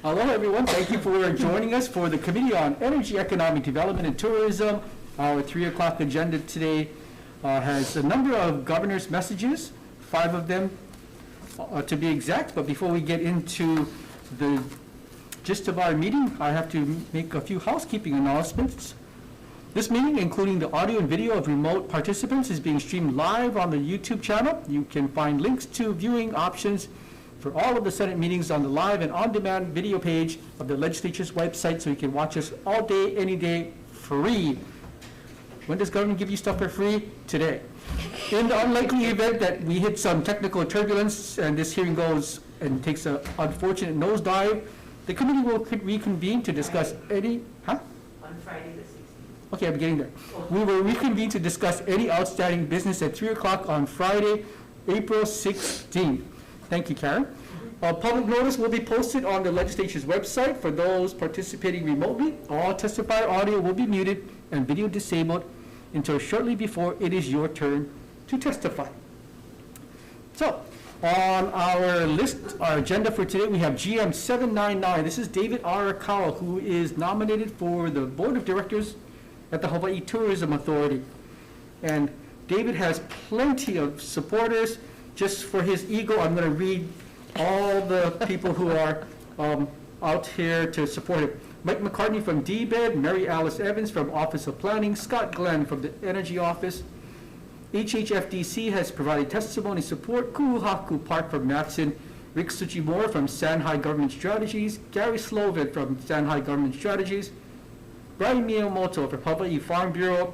Hello, everyone. Thank you for joining us for the Committee on Energy, Economic Development, and Tourism. Our 3 o'clock agenda today has a number of governor's messages, 5 of them to be exact. But before we get into the gist of our meeting, I have to make a few housekeeping announcements. This meeting, including the audio and video of remote participants, is being streamed live on the YouTube channel. You can find links to viewing options for all of the Senate meetings on the live and on-demand video page of the legislature's website, so you can watch us all day, any day, free. When does government give you stuff for free? Today. In the unlikely event that we hit some technical turbulence and this hearing goes and takes an unfortunate nosedive, the committee will reconvene to discuss any, On Friday the 16th. Okay, I'm getting there. We will reconvene to discuss any outstanding business at 3 o'clock on Friday, April 16th. Thank you, Karen. Public notice will be posted on the legislature's website for those participating remotely. All testifier audio will be muted and video disabled until shortly before it is your turn to testify. So, on our list, our agenda for today, we have GM 799. This is David Arakawa, who is nominated for the Board of Directors at the Hawai'i Tourism Authority. And David has plenty of supporters. Just for his ego, I'm going to read all the people who are out here to support him. Mike McCartney from DBED, Mary Alice Evans from Office of Planning, Scott Glenn from the Energy Office. HHFDC has provided testimony support. Kuhaku Park from Matson, Rick Tsuchimura from Sanhai Government Strategies, Gary Slovin from Sanhai Government Strategies, Brian Miyamoto from Hawaii Farm Bureau,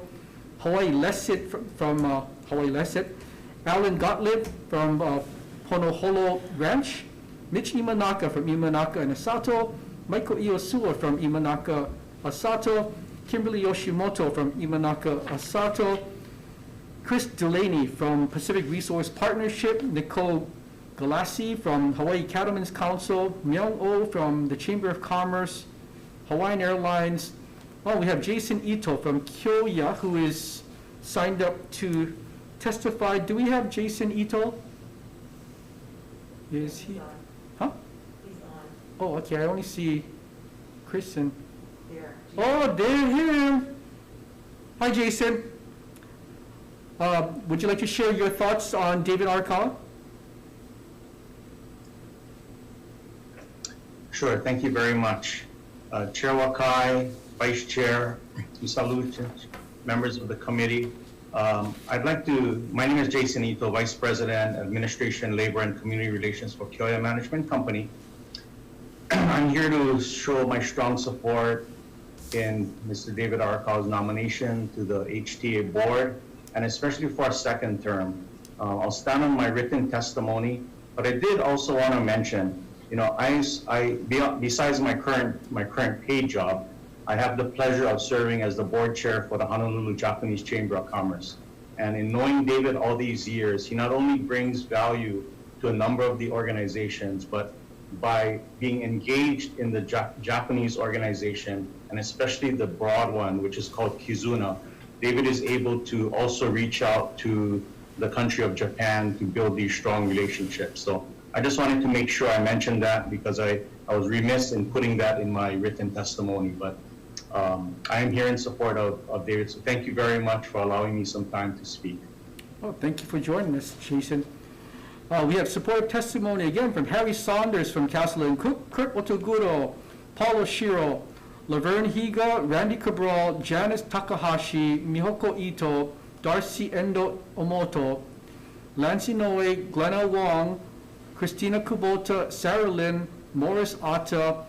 Hawaii Lessit from Hawaii Lessit, Alan Gottlieb from Honoholo Ranch, Mitch Imanaka from Imanaka and Asato, Michael Iosua from Imanaka Asato, Kimberly Yoshimoto from Imanaka Asato, Chris Delaney from Pacific Resource Partnership, Nicole Galassi from Hawaii Cattlemen's Council, Myung Oh from the Chamber of Commerce, Hawaiian Airlines. Oh, we have Jason Ito from Kyoya, who is signed up to testify. Do we have Jason Ito? Is he? Huh? He's on. Oh, okay. I only see Chris and. There. Oh, there him. Hi, Jason. Would you like to share your thoughts on David Arakawa? Sure. Thank you very much. Chair Wakai, Vice Chair, Isalucha, members of the committee. My name is Jason Ito, Vice President, Administration, Labor, and Community Relations for Kyoya Management Company. I'm here to show my strong support in Mr. David Arakawa's nomination to the HTA board, and especially for a second term. I'll stand on my written testimony, but I did also want to mention, besides my current paid job, I have the pleasure of serving as the board chair for the Honolulu Japanese Chamber of Commerce. And in knowing David all these years, he not only brings value to a number of the organizations, but by being engaged in the Japanese organization, and especially the broad one, which is called Kizuna, David is able to also reach out to the country of Japan to build these strong relationships. So I just wanted to make sure I mentioned that, because I was remiss in putting that in my written testimony. But I am here in support of David, so thank you very much for allowing me some time to speak. Oh, thank you for joining us, Jason. We have supportive testimony again from Harry Saunders from Castle and Cook, Kurt Otoguro, Paulo Shiro, Laverne Higa, Randy Cabral, Janice Takahashi, Mihoko Ito, Darcy Endo Omoto, Lancy Noe, Glenna Wong, Christina Kubota, Sarah Lynn, Morris Atta,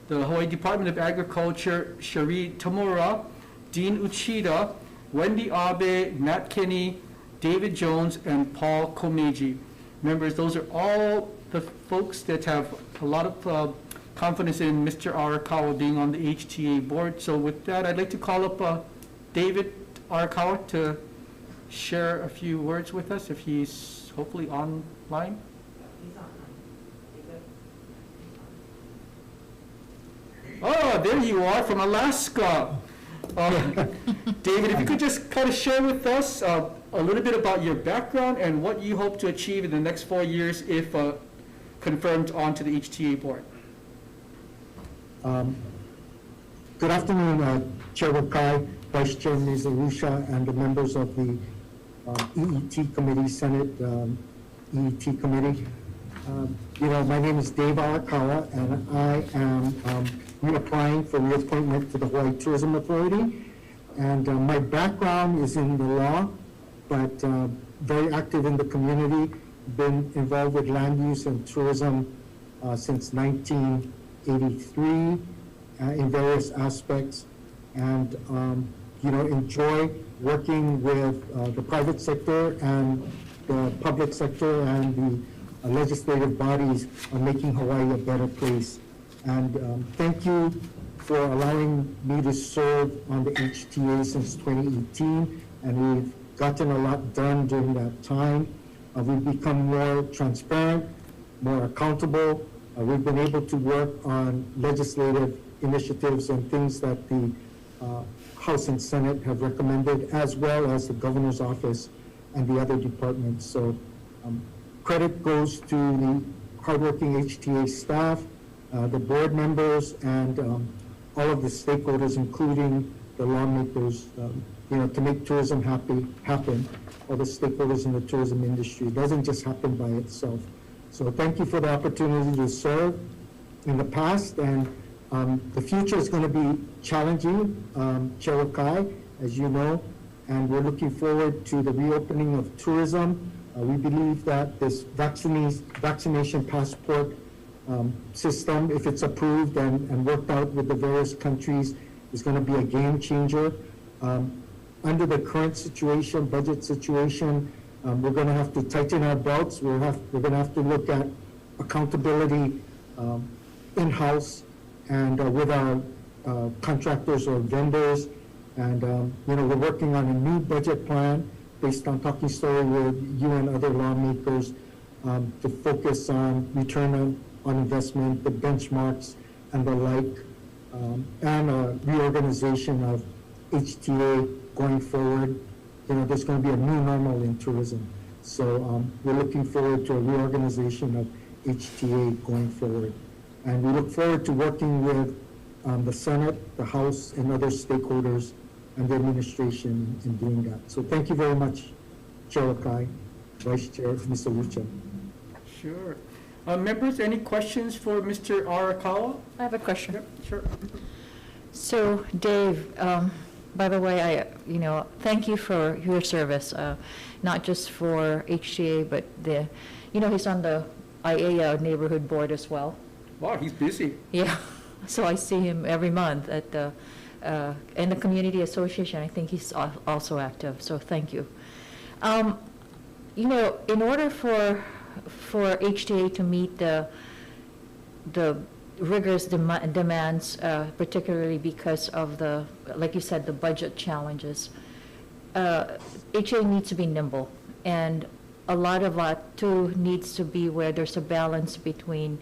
the Hawaii Department of Agriculture, Shari Tamura, Dean Uchida, Wendy Abe, Nat Kinney, David Jones, and Paul Komeiji. Members, those are all the folks that have a lot of confidence in Mr. Arakawa being on the HTA board. So with that, I'd like to call up David Arakawa to share a few words with us, if he's hopefully online. He's on. Oh, there you are, from Alaska. David, if you could just kind of share with us a little bit about your background and what you hope to achieve in the next 4 years if confirmed onto the HTA board. Good afternoon, Chair Wakai, Vice Chair Ms. Arusha, and the members of the EET Committee, Senate EET Committee. My name is Dave Arakawa, and I am reapplying for reappointment to the Hawaii Tourism Authority. And my background is in the law, but very active in the community, been involved with land use and tourism since 1983 in various aspects, and enjoy working with the private sector and the public sector and the legislative bodies on making Hawaii a better place. And thank you for allowing me to serve on the HTA since 2018, and we've gotten a lot done during that time. We've become more transparent, more accountable. We've been able to work on legislative initiatives and things that the House and Senate have recommended, as well as the Governor's Office and the other departments. So credit goes to the hardworking HTA staff, the board members, and all of the stakeholders, including the lawmakers, to make tourism happen, all the stakeholders in the tourism industry. It doesn't just happen by itself. So thank you for the opportunity to serve in the past, and the future is going to be challenging, Chair Wakai, as you know, and we're looking forward to the reopening of tourism. We believe that this vaccination passport system, if it's approved and worked out with the various countries, is going to be a game changer. Under the current situation, budget situation, we're going to have to tighten our belts. We're going to have to look at accountability in-house and with our contractors or vendors. And we're working on a new budget plan based on talking story with you and other lawmakers to focus on return on investment, the benchmarks and the like, and a reorganization of HTA going forward. There's going to be a new normal in tourism. So we're looking forward to a reorganization of HTA going forward. And we look forward to working with the Senate, the House, and other stakeholders and the administration in doing that. So thank you very much, Chair Wakai, Vice Chair Ms. Arucha. Sure. Members, any questions for Mr. Arakawa? I have a question. Yep, sure. So, Dave, by the way, thank you for your service, not just for HTA, but he's on the IAEA neighborhood board as well. Wow, he's busy. Yeah, so I see him every month at the in the community association. I think he's also active. So thank you. In order for HTA to meet the rigorous demands, particularly because of like you said, the budget challenges, HTA needs to be nimble, and a lot of that too needs to be where there's a balance between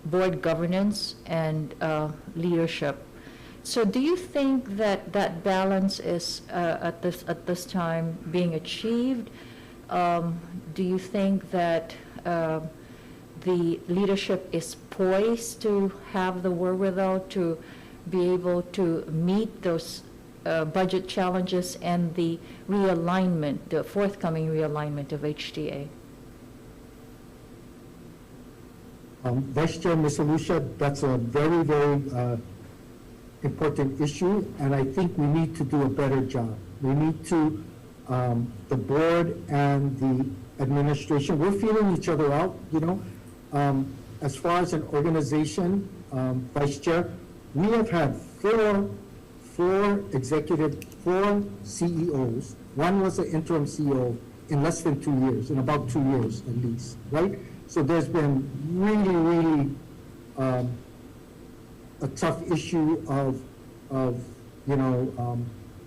board governance and leadership. So do you think that that balance is at this time being achieved? Do you think that the leadership is poised to have the wherewithal to be able to meet those budget challenges and the realignment, the forthcoming realignment of HTA? Vice Chair Ms. Alusha, that's a very, very important issue, and I think we need to do a better job. We need to, the board and the administration, we're feeling each other out, as far as an organization, Vice Chair, we have had four CEOs. One was an interim CEO in less than 2 years, in about 2 years at least, right? So there's been really, really a tough issue of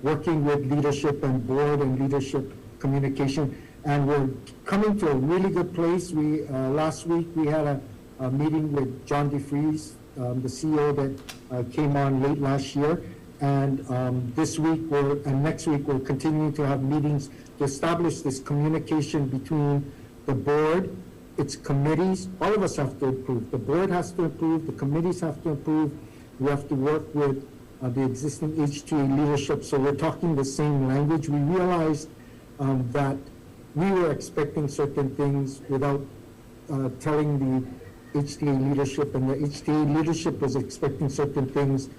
working with leadership and board and leadership communication. And we're coming to a really good place. Last week we had a meeting with John DeFries, the CEO that came on late last year. And this week and next week we're continuing to have meetings to establish this communication between the board It's committees, all of us have to improve. The board has to improve, the committees have to improve. We have to work with the existing HTA leadership, so we're talking the same language. We realized that we were expecting certain things without telling the HTA leadership, and the HTA leadership was expecting certain things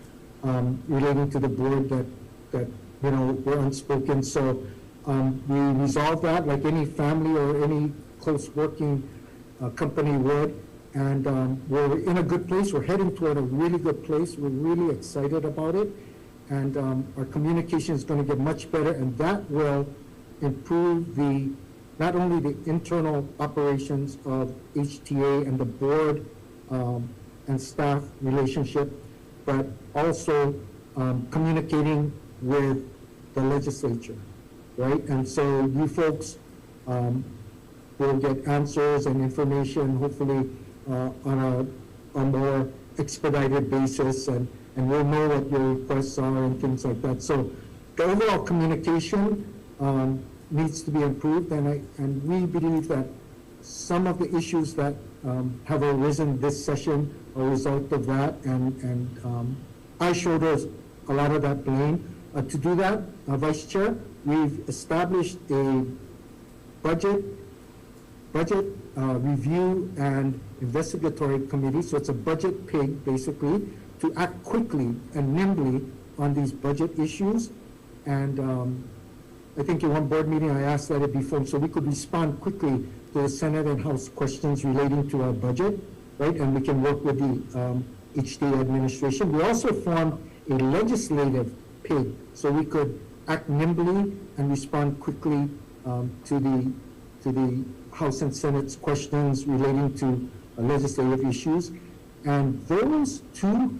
relating to the board that were unspoken. So we resolved that like any family or any close working company would, and we're in a good place. We're heading toward a really good place. We're really excited about it, and our communication is going to get much better, and that will improve not only the internal operations of HTA and the board and staff relationship, but also communicating with the legislature, right? And so you folks will get answers and information, hopefully on a more expedited basis, and we'll know what your requests are and things like that. So the overall communication needs to be improved, and we believe that some of the issues that have arisen this session are a result of that, and I shoulder a lot of that blame. To do that, Vice Chair, we've established a budget review and investigatory committee, so it's a budget pig, basically, to act quickly and nimbly on these budget issues. And I think in one board meeting, I asked that it be formed so we could respond quickly to the Senate and House questions relating to our budget, right? And we can work with the HTA administration. We also formed a legislative pig, so we could act nimbly and respond quickly to the House and Senate's questions relating to legislative issues. And those two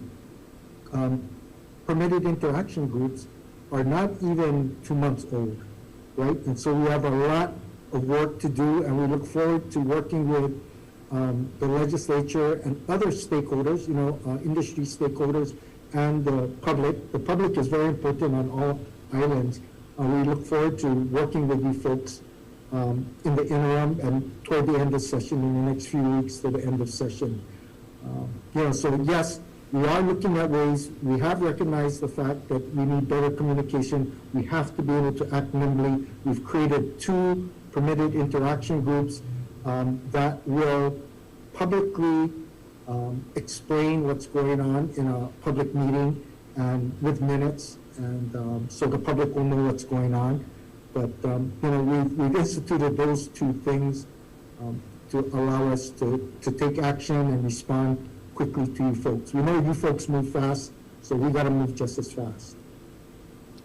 permitted interaction groups are not even 2 months old, right? And so we have a lot of work to do, and we look forward to working with the legislature and other stakeholders, industry stakeholders and the public. The public is very important on all islands. We look forward to working with you folks in the interim and toward the end of session, in the next few weeks to the end of session. So yes, we are looking at ways. We have recognized the fact that we need better communication. We have to be able to act nimbly. We've created 2 permitted interaction groups that will publicly explain what's going on in a public meeting and with minutes, and so the public will know what's going on. But we've instituted those 2 things to allow us to take action and respond quickly to you folks. We know you folks move fast, so we got to move just as fast.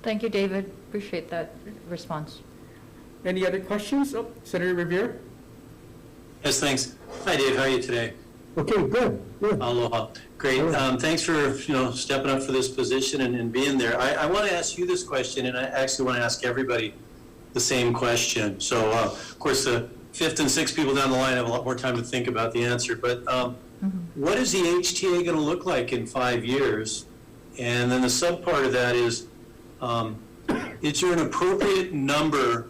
Thank you, David. Appreciate that response. Any other questions? Oh, Senator Rivera? Yes, thanks. Hi, Dave. How are you today? Okay, good. Aloha. Great. Thanks for stepping up for this position and being there. I want to ask you this question, and I actually want to ask everybody the same question. So, of course, the 5th and 6th people down the line have a lot more time to think about the answer. But what is the HTA going to look like in 5 years? And then the sub part of that is there an appropriate number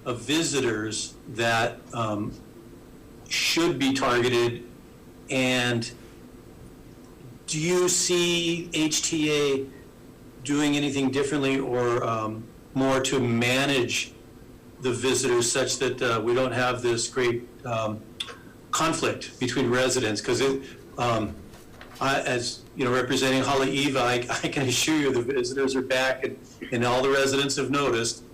of visitors that should be targeted? And do you see HTA doing anything differently or more to manage the visitors such that we don't have this great conflict between residents? Because as representing Hawai'i, I can assure you the visitors are back, and all the residents have noticed.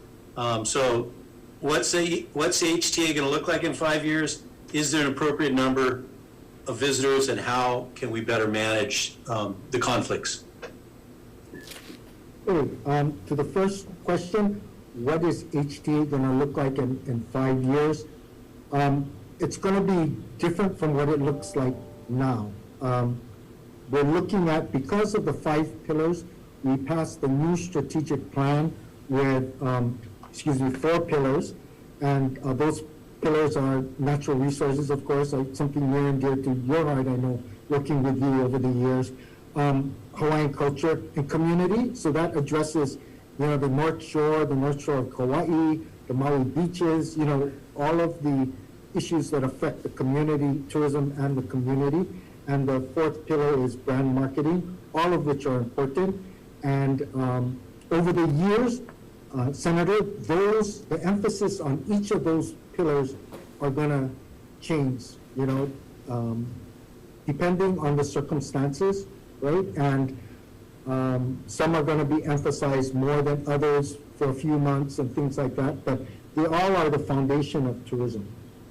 So what's the HTA going to look like in 5 years? Is there an appropriate number of visitors, and how can we better manage the conflicts? To the first question, what is HTA going to look like in 5 years? It's going to be different from what it looks like now. We're looking at, because of the 5 pillars, we passed the new strategic plan with, 4 pillars, and those pillars are natural resources, of course, something near and dear to your heart, I know, working with you over the years. Hawaiian culture and community, so that addresses, the North Shore of Hawaii, the Maui beaches, all of the issues that affect the community, tourism and the community. And the fourth pillar is brand marketing, all of which are important. And over the years, Senator, the emphasis on each of those pillars are gonna change, depending on the circumstances, right? And some are gonna be emphasized more than others for a few months and things like that, but they all are the foundation of tourism,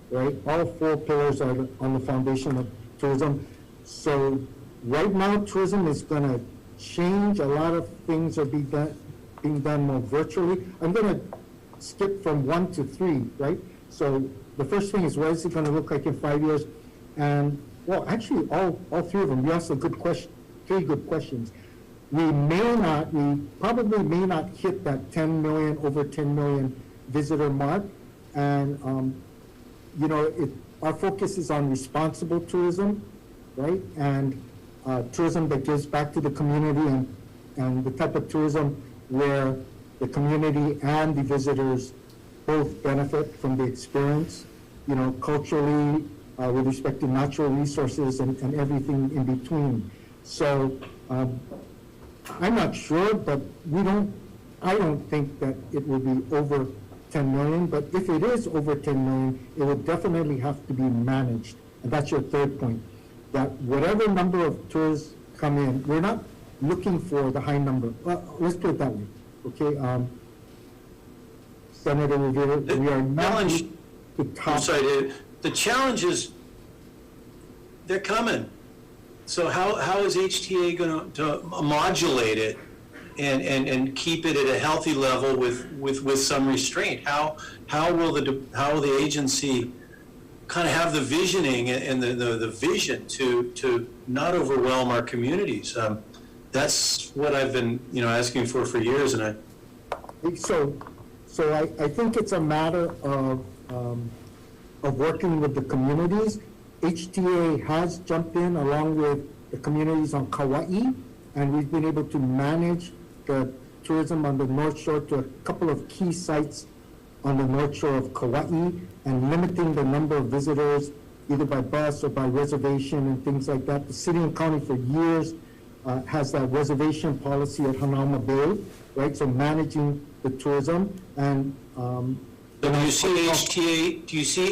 right? All four pillars are on the foundation of tourism. So right now, tourism is gonna change. A lot of things are being done more virtually. I'm gonna skip from 1 to 3, right? So the first thing is, what is it gonna look like in 5 years? And, well, actually, all three of them, you asked a good question, 3 good questions. We probably may not hit that over 10 million visitor mark. And, our focus is on responsible tourism, right? And tourism that gives back to the community, and the type of tourism where the community and the visitors both benefit from the experience, culturally, with respect to natural resources and everything in between. So I'm not sure, but I don't think that it will be over 10 million, but if it is over 10 million, it will definitely have to be managed. And that's your third point, that whatever number of tourists come in, we're not looking for the high number. Well, let's put it that way, okay? Senator Rivera, we are not the top. I'm sorry, Dave. The challenge is, they're coming. So how is HTA going to modulate it and keep it at a healthy level with some restraint? How will the agency kind of have the visioning and the vision to not overwhelm our communities? That's what I've been asking for years, and So I think it's a matter of working with the communities. HTA has jumped in along with the communities on Kauai, and we've been able to manage the tourism on the North Shore to a couple of key sites on the North Shore of Kauai, and limiting the number of visitors either by bus or by reservation and things like that. The city and county for years has that reservation policy at Hanauma Bay, right? So managing the tourism, and do you see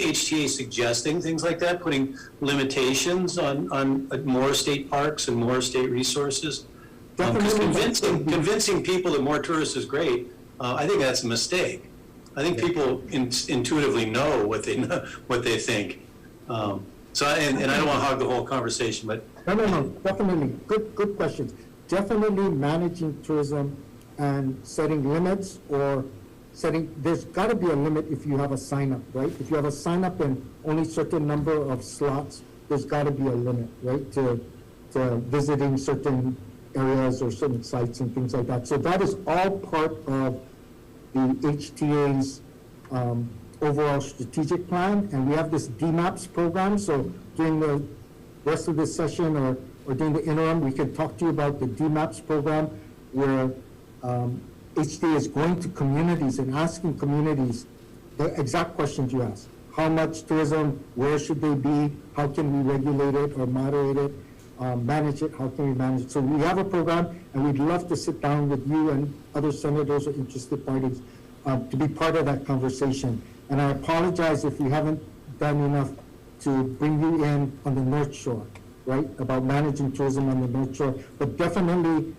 HTA suggesting things like that, putting limitations on more state parks and more state resources? Because convincing people that more tourists is great, I think that's a mistake. I think people intuitively know what they think. So I don't want to hog the whole conversation, but no, definitely good questions. Definitely managing tourism and setting limits, or there's got to be a limit if you have a sign up, right? If you have a sign up and only certain number of slots, there's got to be a limit, right, to visiting certain areas or certain sites and things like that. So that is all part of the HTA's overall strategic plan, and we have this DMAPS program. So during the rest of this session or during the interim, we can talk to you about the DMAPS program, where HTA is going to communities and asking communities the exact questions you asked. How much tourism, where should they be, how can we regulate it or moderate it, manage it, how can we manage it? So we have a program, and we'd love to sit down with you and other senators or interested parties to be part of that conversation. And I apologize if we haven't done enough to bring you in on the North Shore, right, about managing tourism on the North Shore, but definitely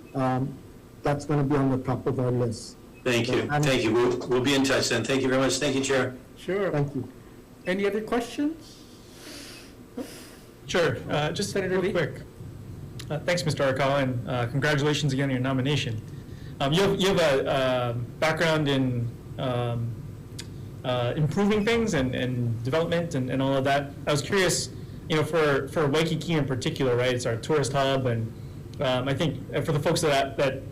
that's going to be on the top of our list. Thank you. Thank you. We'll be in touch then. Thank you very much. Thank you, Chair. Sure. Thank you. Any other questions? Sure. Just Senator real Lee? quick. Thanks, Mr. Arakawa, and congratulations again on your nomination. You have a background in improving things and development and all of that. I was curious, for Waikiki in particular, right? It's our tourist hub, and I think for the folks that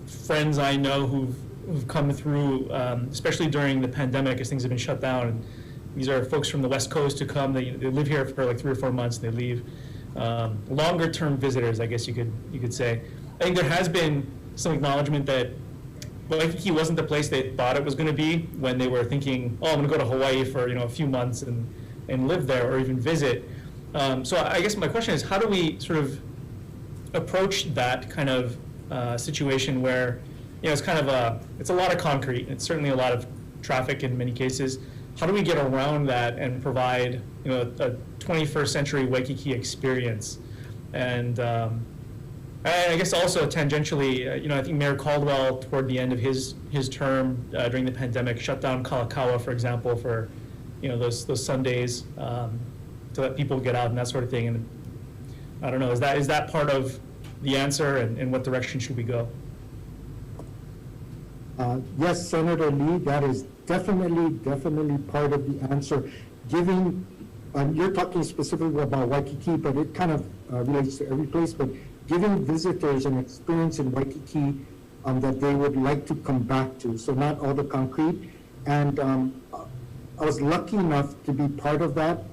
friends I know who've come through, especially during the pandemic as things have been shut down, and these are folks from the West Coast who come, they live here for like 3 or 4 months, and they leave. Longer term visitors, I guess you could say. I think there has been some acknowledgement that Waikiki wasn't the place they thought it was going to be when they were thinking, oh, I'm going to go to Hawaii for a few months and and live there or even visit. So I guess my question is, how do we sort of approach that kind of situation where, it's kind of it's a lot of concrete, it's certainly a lot of traffic in many cases. How do we get around that and provide, a 21st century Waikiki experience? And I guess also tangentially, I think Mayor Caldwell, toward the end of his term during the pandemic, shut down Kalakaua, for example, for those Sundays, so that people get out and that sort of thing. And I don't know, is that part of the answer, and what direction should we go? Yes, Senator Lee, that is definitely part of the answer. Giving, you're talking specifically about Waikiki, but it kind of relates to every place, but giving visitors an experience in Waikiki that they would like to come back to, so not all the concrete. And I was lucky enough to be part of that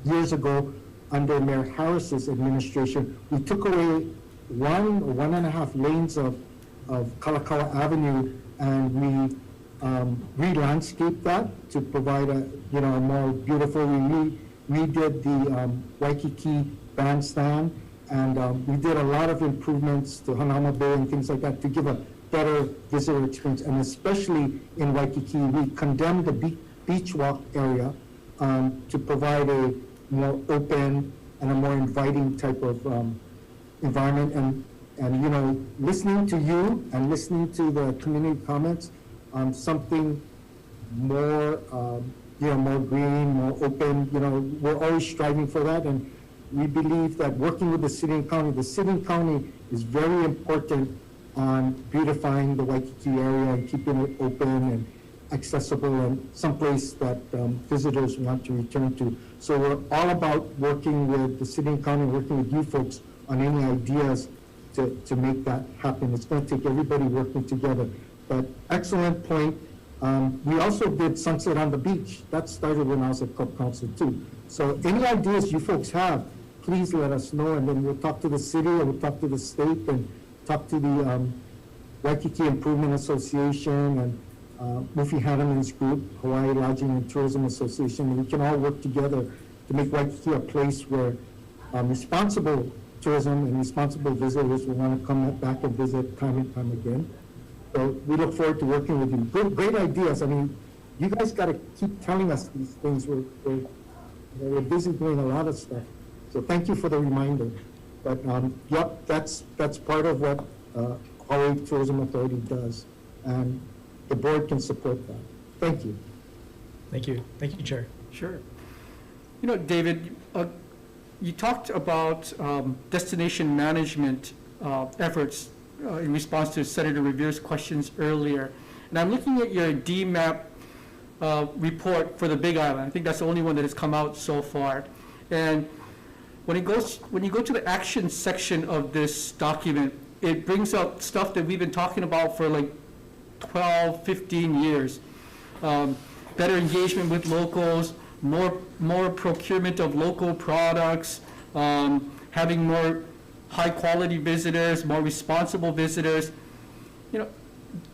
years ago under Mayor Harris's administration. We took away 1.5 lanes of Kalakaua Avenue, and we re-landscaped that to provide a more beautiful. We redid the Waikiki bandstand, and we did a lot of improvements to Hanauma Bay and things like that to give a better visitor experience. And especially in Waikiki, we condemned the beach walk area to provide a more open and a more inviting type of environment. And listening to you and listening to the community comments on something more, more green, more open, we're always striving for that. And we believe that working with the city and county is very important on beautifying the Waikiki area and keeping it open and accessible and someplace that visitors want to return to. So we're all about working with the city and county, working with you folks on any ideas to make that happen. It's going to take everybody working together. But excellent point. We also did Sunset on the Beach. That started when I was at Corp Council too. So any ideas you folks have, please let us know, and then we'll talk to the city, and we'll talk to the state, and talk to the Waikiki Improvement Association and Mufi Hanneman's group, Hawaii Lodging and Tourism Association. And we can all work together to make Waikiki a place where responsible tourism and responsible visitors will want to come back and visit time and time again. So we look forward to working with you. Great ideas. I mean, you guys got to keep telling us these things. We're busy doing a lot of stuff. So thank you for the reminder. But yep, that's part of what Hawaii Tourism Authority does, and the board can support that. Thank you. Thank you, Chair. Sure. David, you talked about destination management efforts in response to Senator Revere's questions earlier. And I'm looking at your DMAP report for the Big Island. I think that's the only one that has come out so far. And when you go to the action section of this document, it brings up stuff that we've been talking about for like 12, 15 years. Better engagement with locals, more procurement of local products, having more high-quality visitors, more responsible visitors.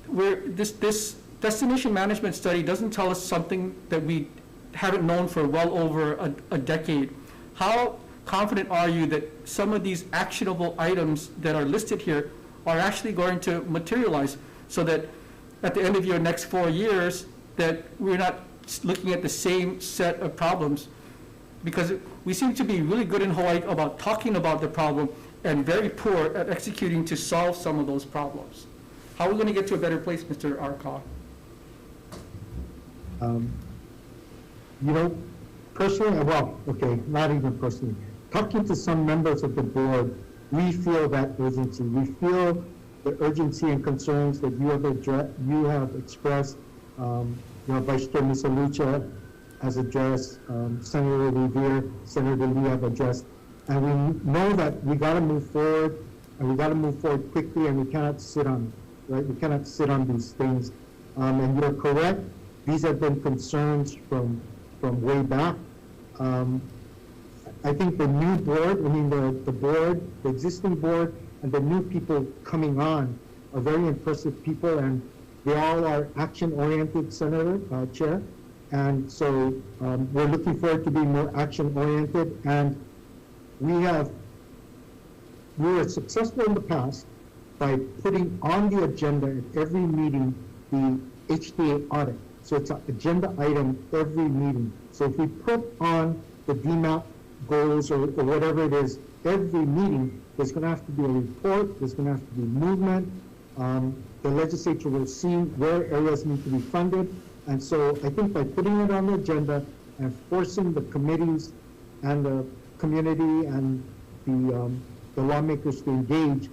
This destination management study doesn't tell us something that we haven't known for well over a decade. How confident are you that some of these actionable items that are listed here are actually going to materialize, so that at the end of your next 4 years, that we're not looking at the same set of problems? Because we seem to be really good in Hawaii about talking about the problem and very poor at executing to solve some of those problems. How are we going to get to a better place, Mr. Arcon? Personally, not even personally. Talking to some members of the board, we feel that urgency. We feel the urgency and concerns that you have expressed. Vice Chair Misalucha has addressed, Senator Revere, Senator Lee have addressed, and we know that we got to move forward, and we got to move forward quickly, and we cannot sit on it, right? We cannot sit on these things. And you're correct; these have been concerns from way back. I think the new board, the board, the existing board, and the new people coming on are very impressive people, and they all are action-oriented, Senator, Chair, And so we're looking forward to being more action-oriented, and we were successful in the past by putting on the agenda at every meeting the HTA audit. So it's an agenda item every meeting. So if we put on the DMAP goals or whatever it is, every meeting, there's going to have to be a report, there's going to have to be movement. The legislature will see where areas need to be funded. And so I think by putting it on the agenda and forcing the committees and the community and the lawmakers to engage,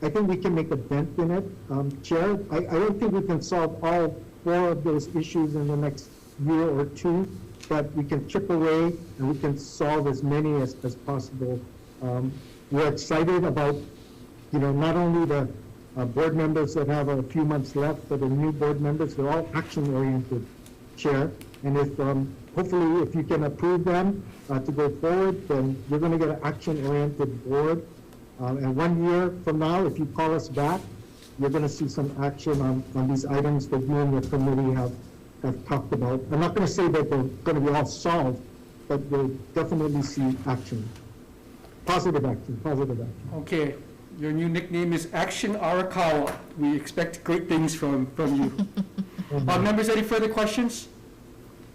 I think we can make a dent in it. Chair, I don't think we can solve all 4 of those issues in the next year or 2, but we can chip away and we can solve as many as possible. We're excited about, not only the board members that have a few months left, but the new board members, they're all action-oriented, Chair. And if, hopefully, if you can approve them to go forward, then you're going to get an action-oriented board. And 1 year from now, if you call us back, you're going to see some action on these items that you and your committee have talked about. I'm not going to say that they're going to be all solved, but we'll definitely see action. Positive action, positive action. Okay, your new nickname is Action Arakawa. We expect great things from you. Members, any further questions?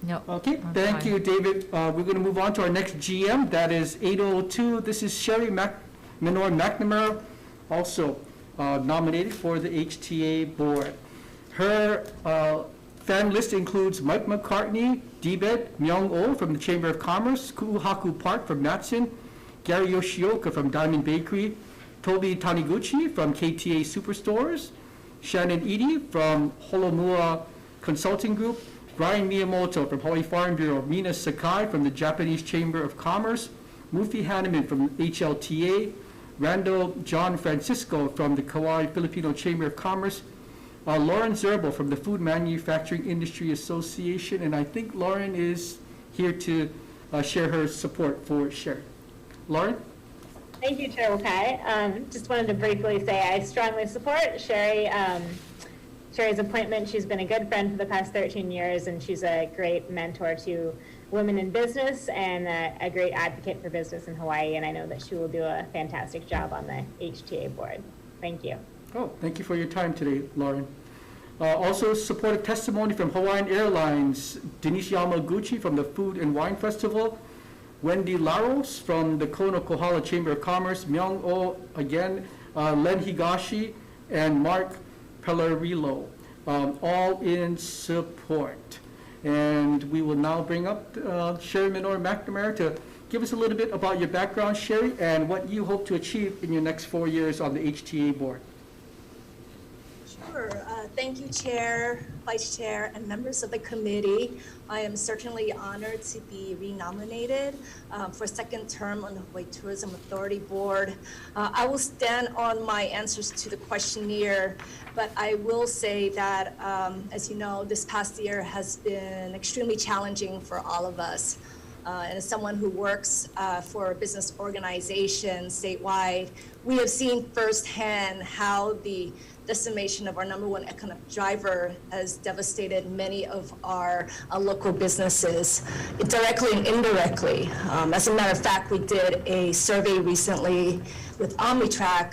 No. Okay, I'm thank fine. you, David. We're going to move on to our next GM. That is 802. This is Sherry Minor McNamara, also nominated for the HTA board. Her fan list includes Mike McCartney, Debed Myung-oh from the Chamber of Commerce, Ku'uhaku Park from Matson, Gary Yoshioka from Diamond Bakery, Toby Taniguchi from KTA Superstores, Shannon Edie from Holomua Consulting Group, Brian Miyamoto from Hawaii Farm Bureau, Mina Sakai from the Japanese Chamber of Commerce, Mufi Hanneman from HLTA, Randall John Francisco from the Kauai Filipino Chamber of Commerce, Lauren Zerbel from the Food Manufacturing Industry Association, and I think Lauren is here to share her support for Sherry. Lauren? Thank you, Chair Wakai. Just wanted to briefly say I strongly support Sherry's appointment. She's been a good friend for the past 13 years, and she's a great mentor to women in business and a great advocate for business in Hawaii, and I know that she will do a fantastic job on the HTA board. Thank you. Oh, thank you for your time today, Lauren. Also, supportive testimony from Hawaiian Airlines, Denise Yamaguchi from the Food and Wine Festival, Wendy Laros from the Kono Kohala Chamber of Commerce, Myung-oh again, Len Higashi, and Mark Pellarillo, all in support. And we will now bring up Sherry Minor McNamara to give us a little bit about your background, Sherry, and what you hope to achieve in your next 4 years on the HTA board. Sure. Thank you, Chair, Vice Chair, and members of the committee. I am certainly honored to be renominated for a second term on the Hawaii Tourism Authority Board. I will stand on my answers to the questionnaire, but I will say that, as you know, this past year has been extremely challenging for all of us. And as someone who works for a business organization statewide, we have seen firsthand how the decimation of our #1 economic driver has devastated many of our local businesses, directly and indirectly. As a matter of fact, we did a survey recently with OmniTrack,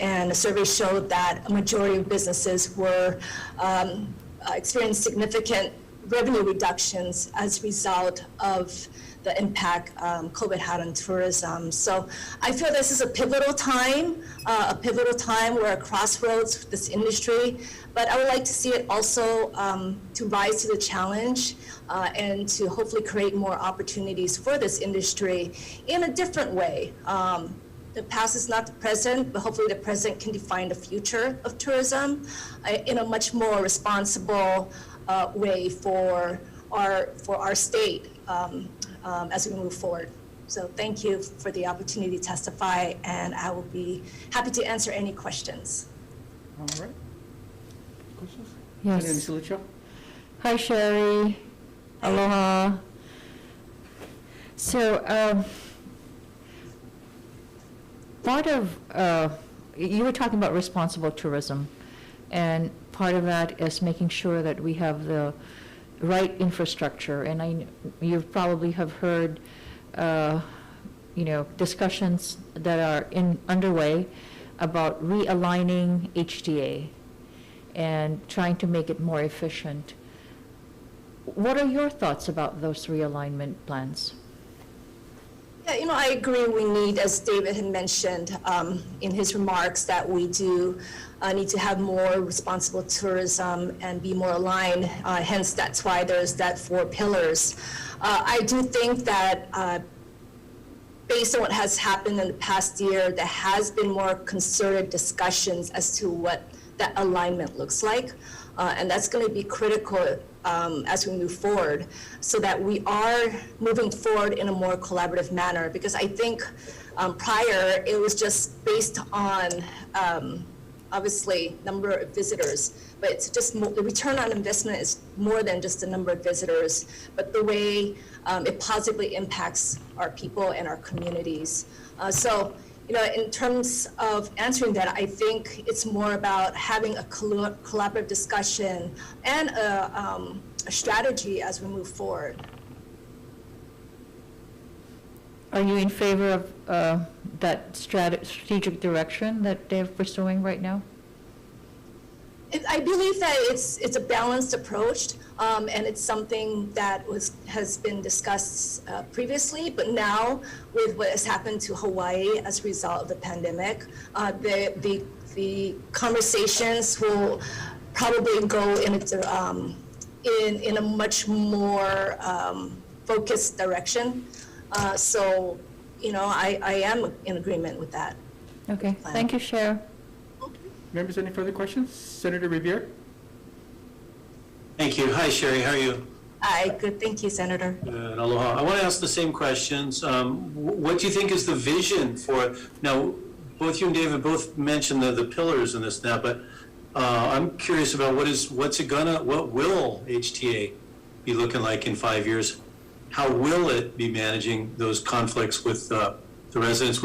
and the survey showed that a majority of businesses were experiencing significant revenue reductions as a result of the impact COVID had on tourism. So I feel this is a pivotal time. We're at crossroads with this industry, but I would like to see it also to rise to the challenge and to hopefully create more opportunities for this industry in a different way. The past is not the present, but hopefully the present can define the future of tourism in a much more responsible way for our state as we move forward. So thank you for the opportunity to testify, and I will be happy to answer any questions. All right. Questions? Yes. Senator Silicha? Hi, Sherry. Aloha. So, part of, you were talking about responsible tourism, and part of that is making sure that we have the right infrastructure. And you probably have heard, discussions that are underway about realigning HTA and trying to make it more efficient. What are your thoughts about those realignment plans? Yeah, I agree we need, as David had mentioned in his remarks, that we do need to have more responsible tourism and be more aligned. Hence, that's why there's that 4 pillars. I do think that based on what has happened in the past year, there has been more concerted discussions as to what that alignment looks like. And that's going to be critical as we move forward, so that we are moving forward in a more collaborative manner. Because I think prior, it was just based on, obviously, number of visitors. But it's just the return on investment is more than just the number of visitors, but the way it positively impacts our people and our communities. So, in terms of answering that, I think it's more about having a collaborative discussion and a strategy as we move forward. Are you in favor of that strategic direction that they're pursuing right now? I believe that it's a balanced approach, and it's something that has been discussed previously, but now with what has happened to Hawaii as a result of the pandemic, the conversations will probably go in a much more focused direction. So, I am in agreement with that. Okay, thank you, Cher. Members, any further questions? Senator Revere? Thank you. Hi, Sherry. How are you? Hi, good. Thank you, Senator. Good. Aloha. I want to ask the same questions. What do you think is the vision for, now, both you and David both mentioned the pillars in this now, but I'm curious about what will HTA be looking like in 5 years? How will it be managing those conflicts with the residents,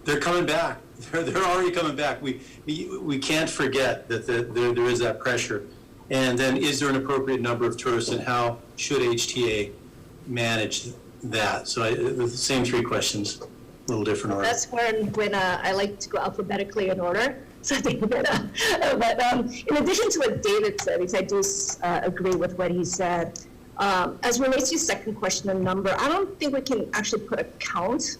they're coming back. They're already coming back. We can't forget that there is that pressure. And then, is there an appropriate number of tourists, and how should HTA manage that? So the same 3 questions, a little different order. That's when I like to go alphabetically in order. So but in addition to what David said, because I do agree with what he said, as relates to your second question, the number, I don't think we can actually put a count.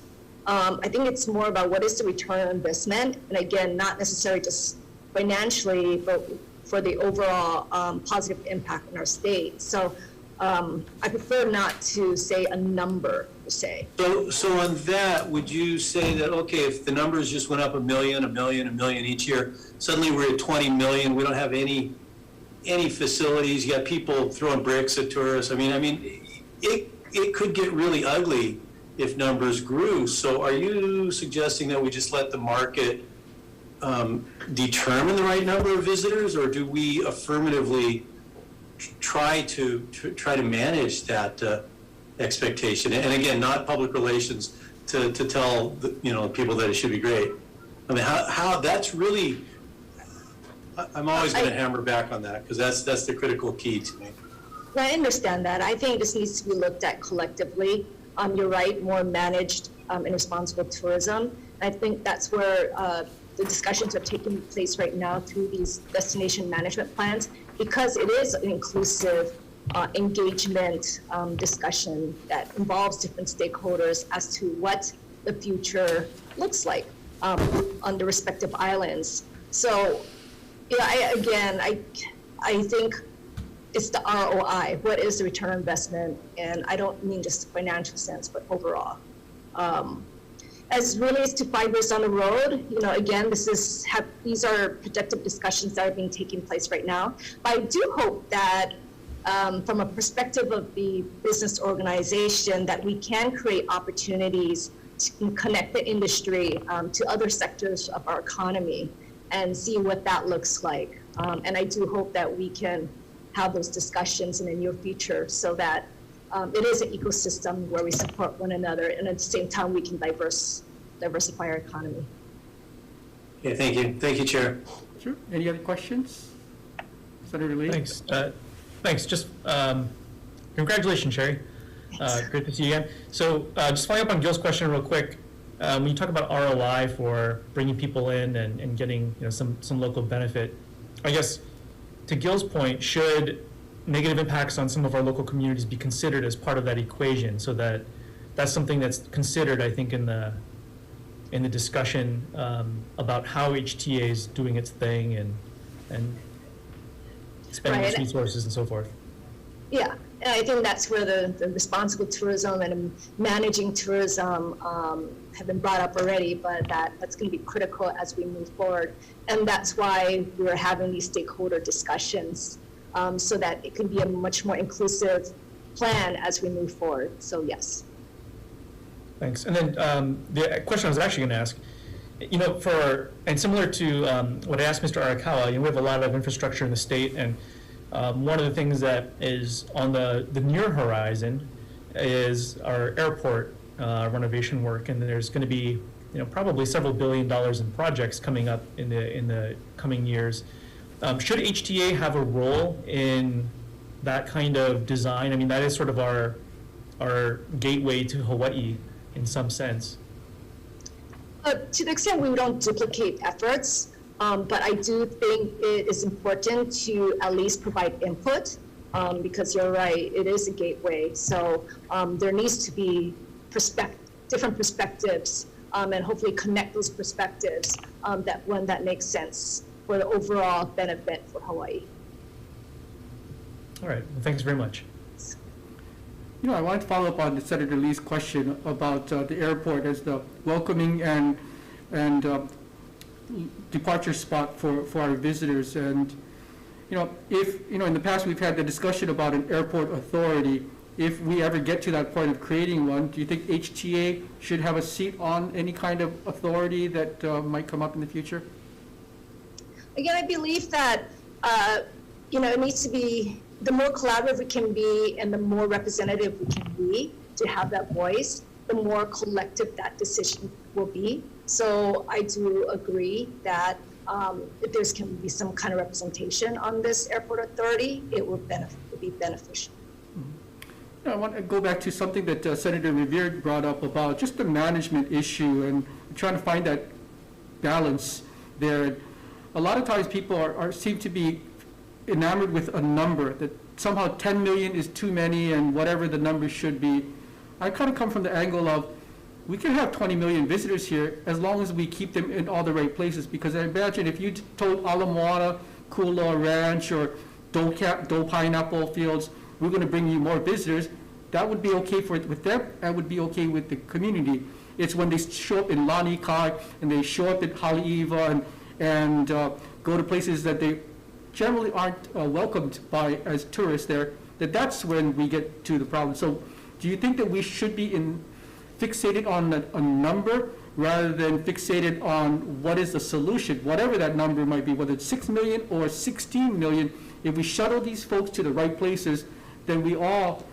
I think it's more about what is the return on investment, and again, not necessarily just financially, but for the overall positive impact in our state. So I prefer not to say a number per se. So on that, would you say that, okay, if the numbers just went up a million each year, suddenly we're at 20 million, we don't have any facilities, you got people throwing bricks at tourists. I mean, it could get really ugly if numbers grew. So are you suggesting that we just let the market determine the right number of visitors, or do we affirmatively try to manage that expectation? And again, not public relations to tell people that it should be great. I mean, how that's really, I'm always going to hammer back on that, because that's the critical key to me. I understand that. I think this needs to be looked at collectively. You're right, more managed and responsible tourism. I think that's where the discussions are taking place right now through these destination management plans, because it is an inclusive engagement discussion that involves different stakeholders as to what the future looks like on the respective islands. So, I think it's the ROI. What is the return on investment? And I don't mean just financial sense, but overall. As relates to 5 years on the road, again, these are projected discussions that are being taking place right now. But I do hope that from a perspective of the business organization, that we can create opportunities to connect the industry to other sectors of our economy and see what that looks like. And I do hope that we can have those discussions in the near future, so that it is an ecosystem where we support one another, and at the same time we can diversify our economy. Okay, thank you. Thank you, Chair. Sure. Any other questions? Senator Lee? Thanks. Thanks. Just congratulations, Sherry. Great to see you again. So just following up on Gil's question real quick, when you talk about ROI for bringing people in and getting some local benefit, I guess to Gil's point, should negative impacts on some of our local communities be considered as part of that equation, so that's something that's considered, I think, in the discussion about how HTA is doing its thing and spending its resources and so forth. Yeah, and I think that's where the responsible tourism and managing tourism have been brought up already, but that's going to be critical as we move forward. And that's why we're having these stakeholder discussions, so that it can be a much more inclusive plan as we move forward. So yes. Thanks. And then the question I was actually going to ask, and similar to what I asked Mr. Arakawa, we have a lot of infrastructure in the state, and one of the things that is on the near horizon is our airport renovation work, and there's going to be probably several $1 billion in projects coming up in the coming years. Should HTA have a role in that kind of design? I mean, that is sort of our gateway to Hawaii in some sense. To the extent we don't duplicate efforts, but I do think it is important to at least provide input, because you're right, it is a gateway. So there needs to be different perspectives, and hopefully connect those perspectives that makes sense for the overall benefit for Hawaii. All right, well, thanks very much. I wanted to follow up on Senator Lee's question about the airport as the welcoming and departure spot for our visitors. And, if, in the past we've had the discussion about an airport authority. If we ever get to that point of creating one, do you think HTA should have a seat on any kind of authority that might come up in the future? Again, I believe that, it needs to be, the more collaborative we can be and the more representative we can be to have that voice, the more collective that decision will be. So I do agree that if there's can be some kind of representation on this airport authority, it will be beneficial. I want to go back to something that Senator Revere brought up about just the management issue and trying to find that balance there. A lot of times people seem to be enamored with a number, that somehow 10 million is too many and whatever the number should be. I kind of come from the angle of, we can have 20 million visitors here as long as we keep them in all the right places, because I imagine if you told Ala Moana, Kula Ranch, or Doe Pineapple Fields, we're going to bring you more visitors, that would be okay with them, that would be okay with the community. It's when they show up in Lanikai and they show up at Haleiwa and go to places that they generally aren't welcomed by as tourists there, that's when we get to the problem. So do you think that we should be fixated on a number rather than fixated on what is the solution, whatever that number might be, whether it's 6 million or 16 million? If we shuttle these folks to the right places, then we all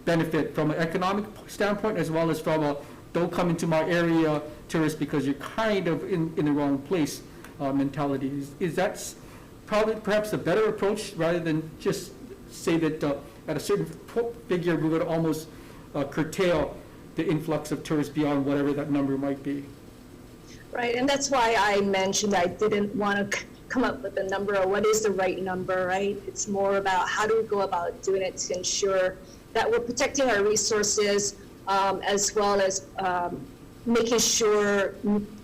benefit from an economic standpoint as well as from a don't come into my area tourist because you're kind of in the wrong place mentality. Is that perhaps a better approach rather than just say that at a certain figure we're going to almost curtail the influx of tourists beyond whatever that number might be? Right, and that's why I mentioned I didn't want to come up with a number or what is the right number, right? It's more about how do we go about doing it to ensure that we're protecting our resources, as well as making sure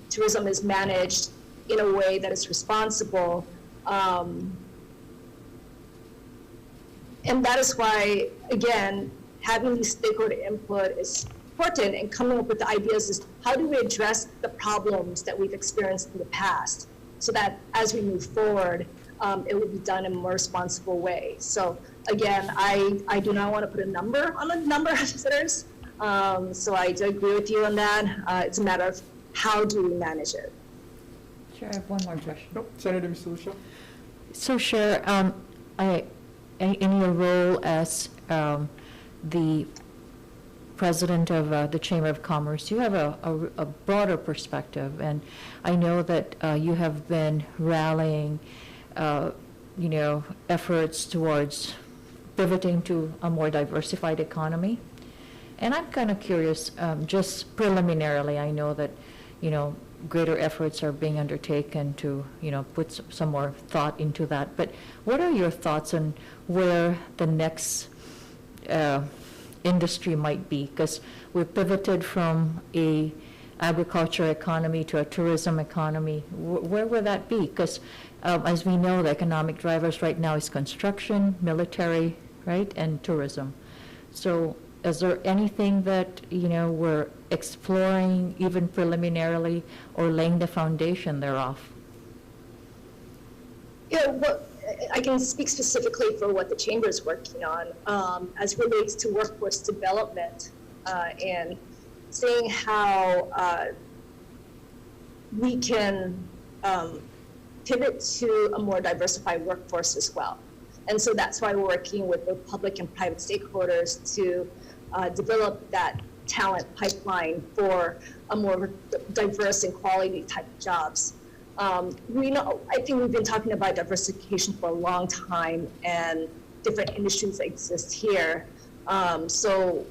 tourism is managed in a way that is responsible. And that is why, again, having these stakeholder input is important, and coming up with the ideas is how do we address the problems that we've experienced in the past so that as we move forward, it will be done in a more responsible way. So again, I do not want to put a number on the number of visitors. So I do agree with you on that. It's a matter of how do we manage it. Sure, I have one more question. Nope. Senator Misalucha. So, Chair, in your role as the president of the Chamber of Commerce, you have a broader perspective, and I know that you have been rallying, efforts towards pivoting to a more diversified economy. And I'm kind of curious, just preliminarily, I know that, greater efforts are being undertaken to, put some more thought into that. But what are your thoughts on where the next industry might be? Because we've pivoted from a agriculture economy to a tourism economy. Where will that be? Because as we know, the economic drivers right now is construction, military, right, and tourism. So is there anything that, we're exploring even preliminarily or laying the foundation thereof? Yeah, well, I can speak specifically for what the chamber is working on as relates to workforce development and seeing how we can pivot to a more diversified workforce as well. And so that's why we're working with both public and private stakeholders to develop that talent pipeline for a more diverse and quality type of jobs. I think we've been talking about diversification for a long time and different industries that exist here. So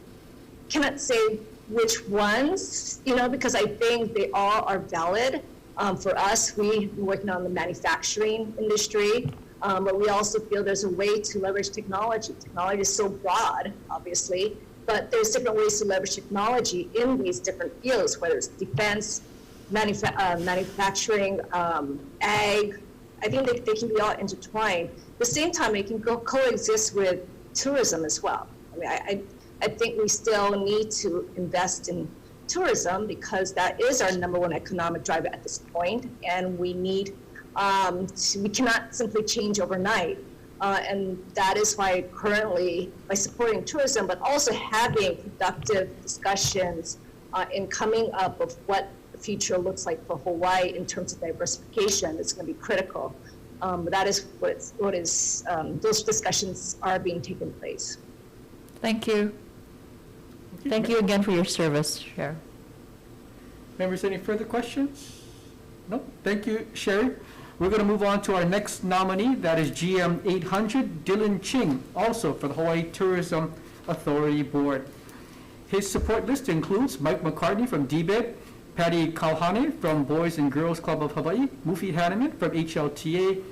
cannot say which ones, because I think they all are valid. For us, we're working on the manufacturing industry, but we also feel there's a way to leverage technology. Technology is so broad, obviously, but there's different ways to leverage technology in these different fields, whether it's defense, manufacturing, ag. I think they can be all intertwined. At the same time, they can coexist with tourism as well. I think we still need to invest in tourism because that is our #1 economic driver at this point, and we need we cannot simply change overnight. And that is why currently, by supporting tourism, but also having productive discussions in coming up with what the future looks like for Hawaii in terms of diversification is going to be critical. That is what is those discussions are being taken place. Thank you. Thank you again for your service, Chair. Members, any further questions? No? Thank you, Sherry. We're going to move on to our next nominee. That is GM 800, Dylan Ching, also for the Hawaii Tourism Authority Board. His support list includes Mike McCartney from DBED, Patty Kauhane from Boys and Girls Club of Hawaii, Mufi Hanneman from HLTA,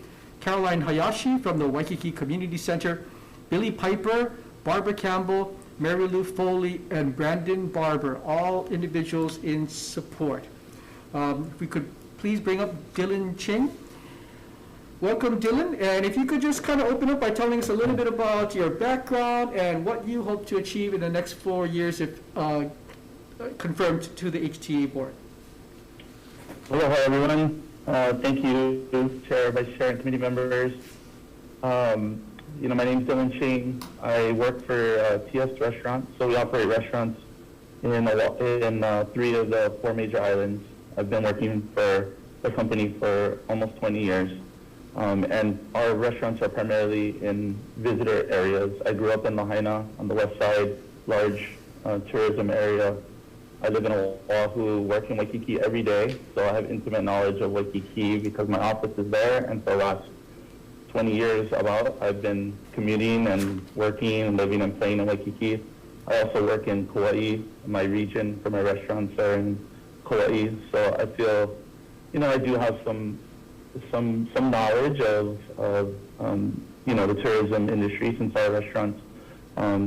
Caroline Hayashi from the Waikiki Community Center, Billy Piper, Barbara Campbell, Mary Lou Foley, and Brandon Barber, all individuals in support. If we could please bring up Dylan Ching. Welcome, Dylan, and if you could just kind of open up by telling us a little bit about your background and what you hope to achieve in the next 4 years if confirmed to the HTA board. Hello, everyone. Thank you, Chair, Vice Chair, and committee members. My name is Dylan Ching. I work for TS Restaurants, so we operate restaurants in 3 of the 4 major islands. I've been working for the company for almost 20 years. And our restaurants are primarily in visitor areas. I grew up in Lahaina on the west side, large tourism area. I live in Oahu, work in Waikiki every day, so I have intimate knowledge of Waikiki because my office is there, and for the last 20 years I've been commuting and working and living and playing in Waikiki. I also work in Kauai. My region for my restaurants are in Kauai, so I feel, I do have some knowledge of the tourism industry since our restaurants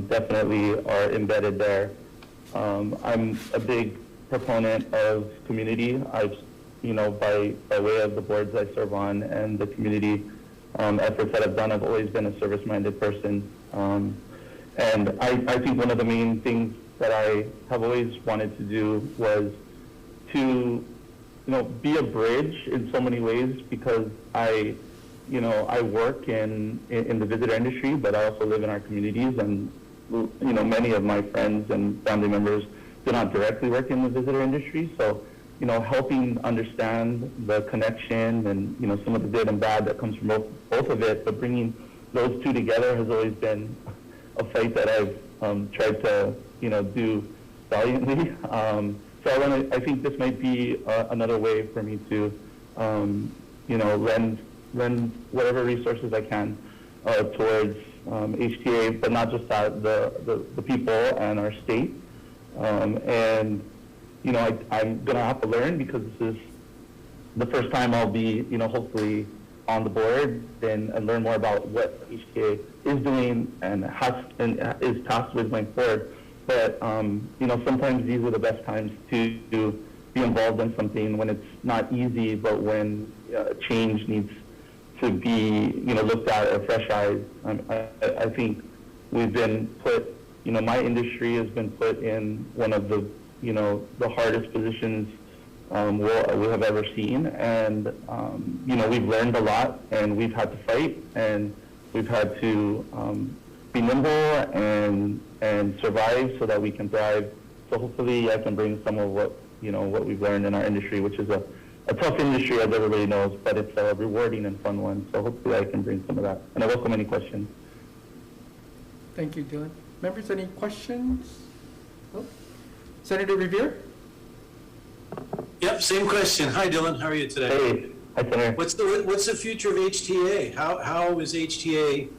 definitely are embedded there. I'm a big proponent of community. I've, by way of the boards I serve on and the community efforts that I've done, I've always been a service-minded person. And I think one of the main things that I have always wanted to do was to be a bridge in so many ways because I work in the visitor industry, but I also live in our communities, and many of my friends and family members do not directly work in the visitor industry. So, helping understand the connection and some of the good and bad that comes from both of it, but bringing those two together has always been a fight that I've tried to do valiantly. So I think this might be another way for me to, lend whatever resources I can towards, HTA, but not just that, the people and our state. And, you know, I'm going to have to learn because this is the first time I'll be, you know, hopefully on the board and learn more about what HTA is doing and is tasked with going forward. But, you know, sometimes these are the best times to be involved in something when it's not easy, but when change needs to be, you know, looked at with fresh eyes. I think we've been put, you know, my industry has been put in one of the, you know, the hardest positions we have ever seen. And, you know, we've learned a lot and we've had to fight and we've had to be nimble and survive so that we can thrive. So hopefully I can bring some of what, you know, what we've learned in our industry, which is a tough industry, as everybody knows, but it's a rewarding and fun one. So hopefully I can bring some of that. And I welcome any questions. Thank you, Dylan. Members, any questions? No? Senator Revere? Yep, same question. Hi, Dylan. How are you today? Hey, hi, Senator. What's the future of HTA? How is HTA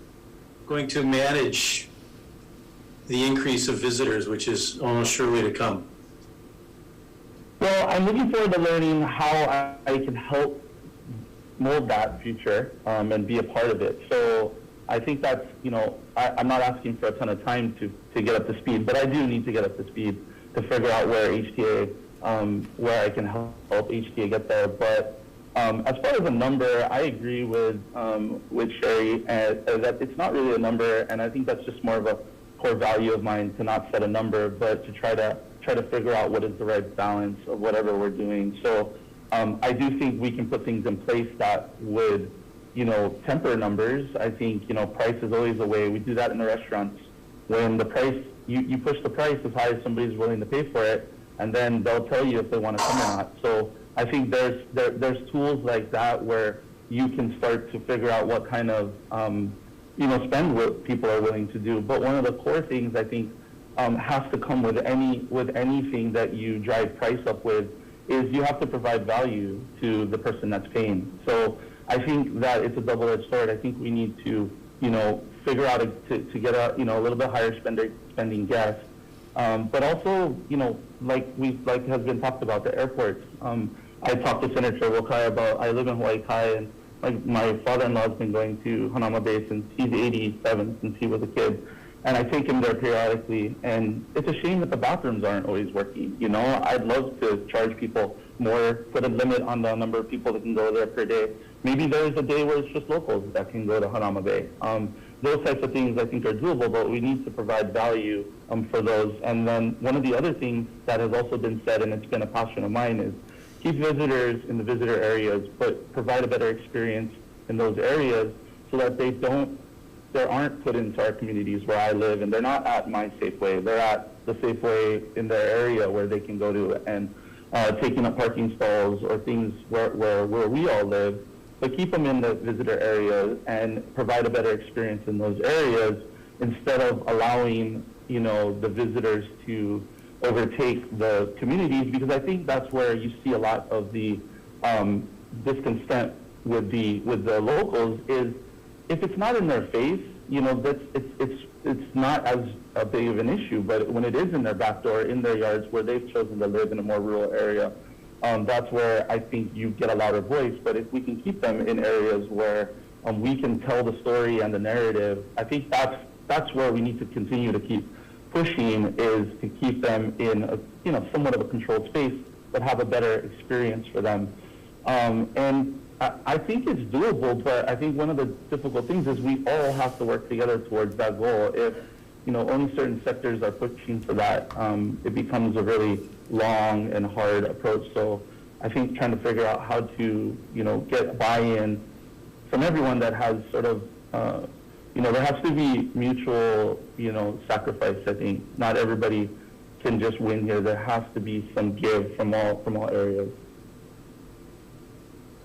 going to manage the increase of visitors, which is almost surely to come? Well, I'm looking forward to learning how I can help mold that future and be a part of it. So I think that's, you know, I'm not asking for a ton of time to get up to speed, but I do need to get up to speed to figure out where HTA, where I can help HTA get there. But as far as a number, I agree with Sherry that it's not really a number, and I think that's just more of a core value of mine to not set a number, but to try to figure out what is the right balance of whatever we're doing. So I do think we can put things in place that would, you know, temper numbers. I think, you know, price is always a way. We do that in the restaurants. When the price, you push the price as high as somebody's willing to pay for it, and then they'll tell you if they want to come or not. So I think there's tools like that where you can start to figure out what kind of, you know, spend what people are willing to do. But one of the core things I think has to come with anything that you drive price up with is you have to provide value to the person that's paying. So I think that it's a double-edged sword. I think we need to, you know, figure out to get a, you know, a little bit higher spending guest. But also, you know, like has been talked about, the airports. I talked to Senator Wokai about, I live in Hawai'i, and my father-in-law has been going to Hanauma Bay since he's 87, since he was a kid. And I take him there periodically, and it's a shame that the bathrooms aren't always working. You know, I'd love to charge people more, put a limit on the number of people that can go there per day. Maybe there's a day where it's just locals that can go to Hanauma Bay. Those types of things I think are doable, but we need to provide value for those. And then one of the other things that has also been said, and it's been a passion of mine, is keep visitors in the visitor areas, but provide a better experience in those areas so that they aren't put into our communities where I live, and they're not at my Safeway. They're at the Safeway in their area where they can go to and taking up parking stalls or things where we all live. But keep them in the visitor area and provide a better experience in those areas instead of allowing, you know, the visitors to overtake the communities, because I think that's where you see a lot of the discontent with the locals is if it's not in their face, you know, it's not as big of an issue. But when it is in their back door, in their yards, where they've chosen to live in a more rural area, that's where I think you get a louder voice. But if we can keep them in areas where we can tell the story and the narrative, I think that's where we need to continue to keep pushing, is to keep them in a, you know, somewhat of a controlled space, but have a better experience for them. And I think it's doable, but I think one of the difficult things is we all have to work together towards that goal. If, you know, only certain sectors are pushing for that, it becomes a really long and hard approach. So I think trying to figure out how to, you know, get buy-in from everyone that has sort of, you know, there has to be mutual, you know, sacrifice. I think not everybody can just win here. There has to be some give from all areas.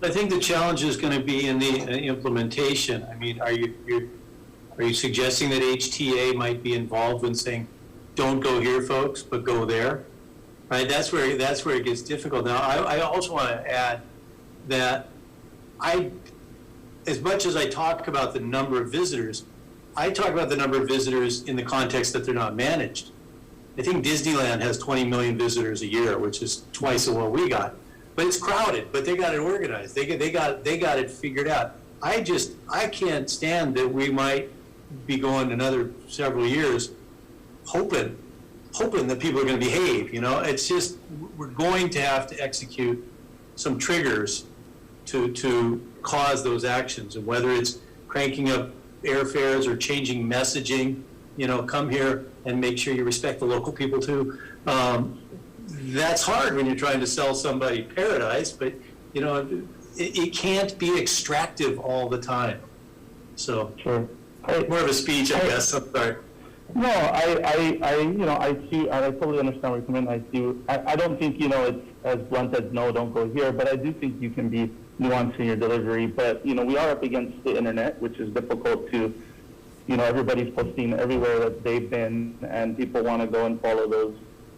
I think the challenge is going to be in the implementation. I mean, are you suggesting that HTA might be involved in saying, don't go here, folks, but go there? Right? That's where it gets difficult. Now, I also want to add that as much as I talk about the number of visitors, I talk about the number of visitors in the context that they're not managed. I think Disneyland has 20 million visitors a year, which is twice of what we got. But it's crowded, but they got it organized. They got it figured out. I can't stand that we might be going another several years hoping that people are going to behave, you know? It's just, we're going to have to execute some triggers to cause those actions, and whether it's cranking up airfares or changing messaging, you know, come here and make sure you respect the local people too. That's hard when you're trying to sell somebody paradise, but you know, it can't be extractive all the time. So, Sure. more of a speech, I guess. I'm sorry. No, I totally understand where you're coming. I don't think, it's as blunt as no, don't go here, but I do think you can be nuanced in your delivery. But, we are up against the internet, which is difficult to, everybody's posting everywhere that they've been, and people want to go and follow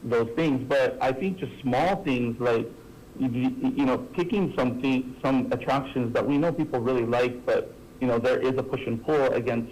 those things. But I think just small things like, picking some attractions that we know people really like, but, there is a push and pull against,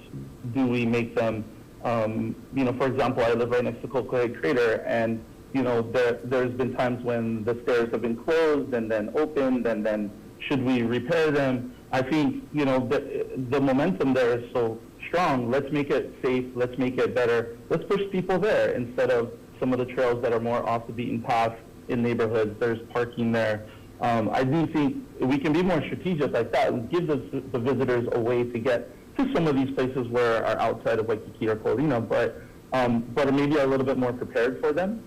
do we make them, for example, I live right next to Coca-Cola Crater, and, there's been times when the stairs have been closed and then opened, and then should we repair them? I think, the momentum there is so strong. Let's make it safe. Let's make it better. Let's push people there instead of some of the trails that are more off the beaten path in neighborhoods. There's parking there. I do think we can be more strategic like that and give the visitors a way to get to some of these places where are outside of Waikiki or Kolina, but maybe a little bit more prepared for them.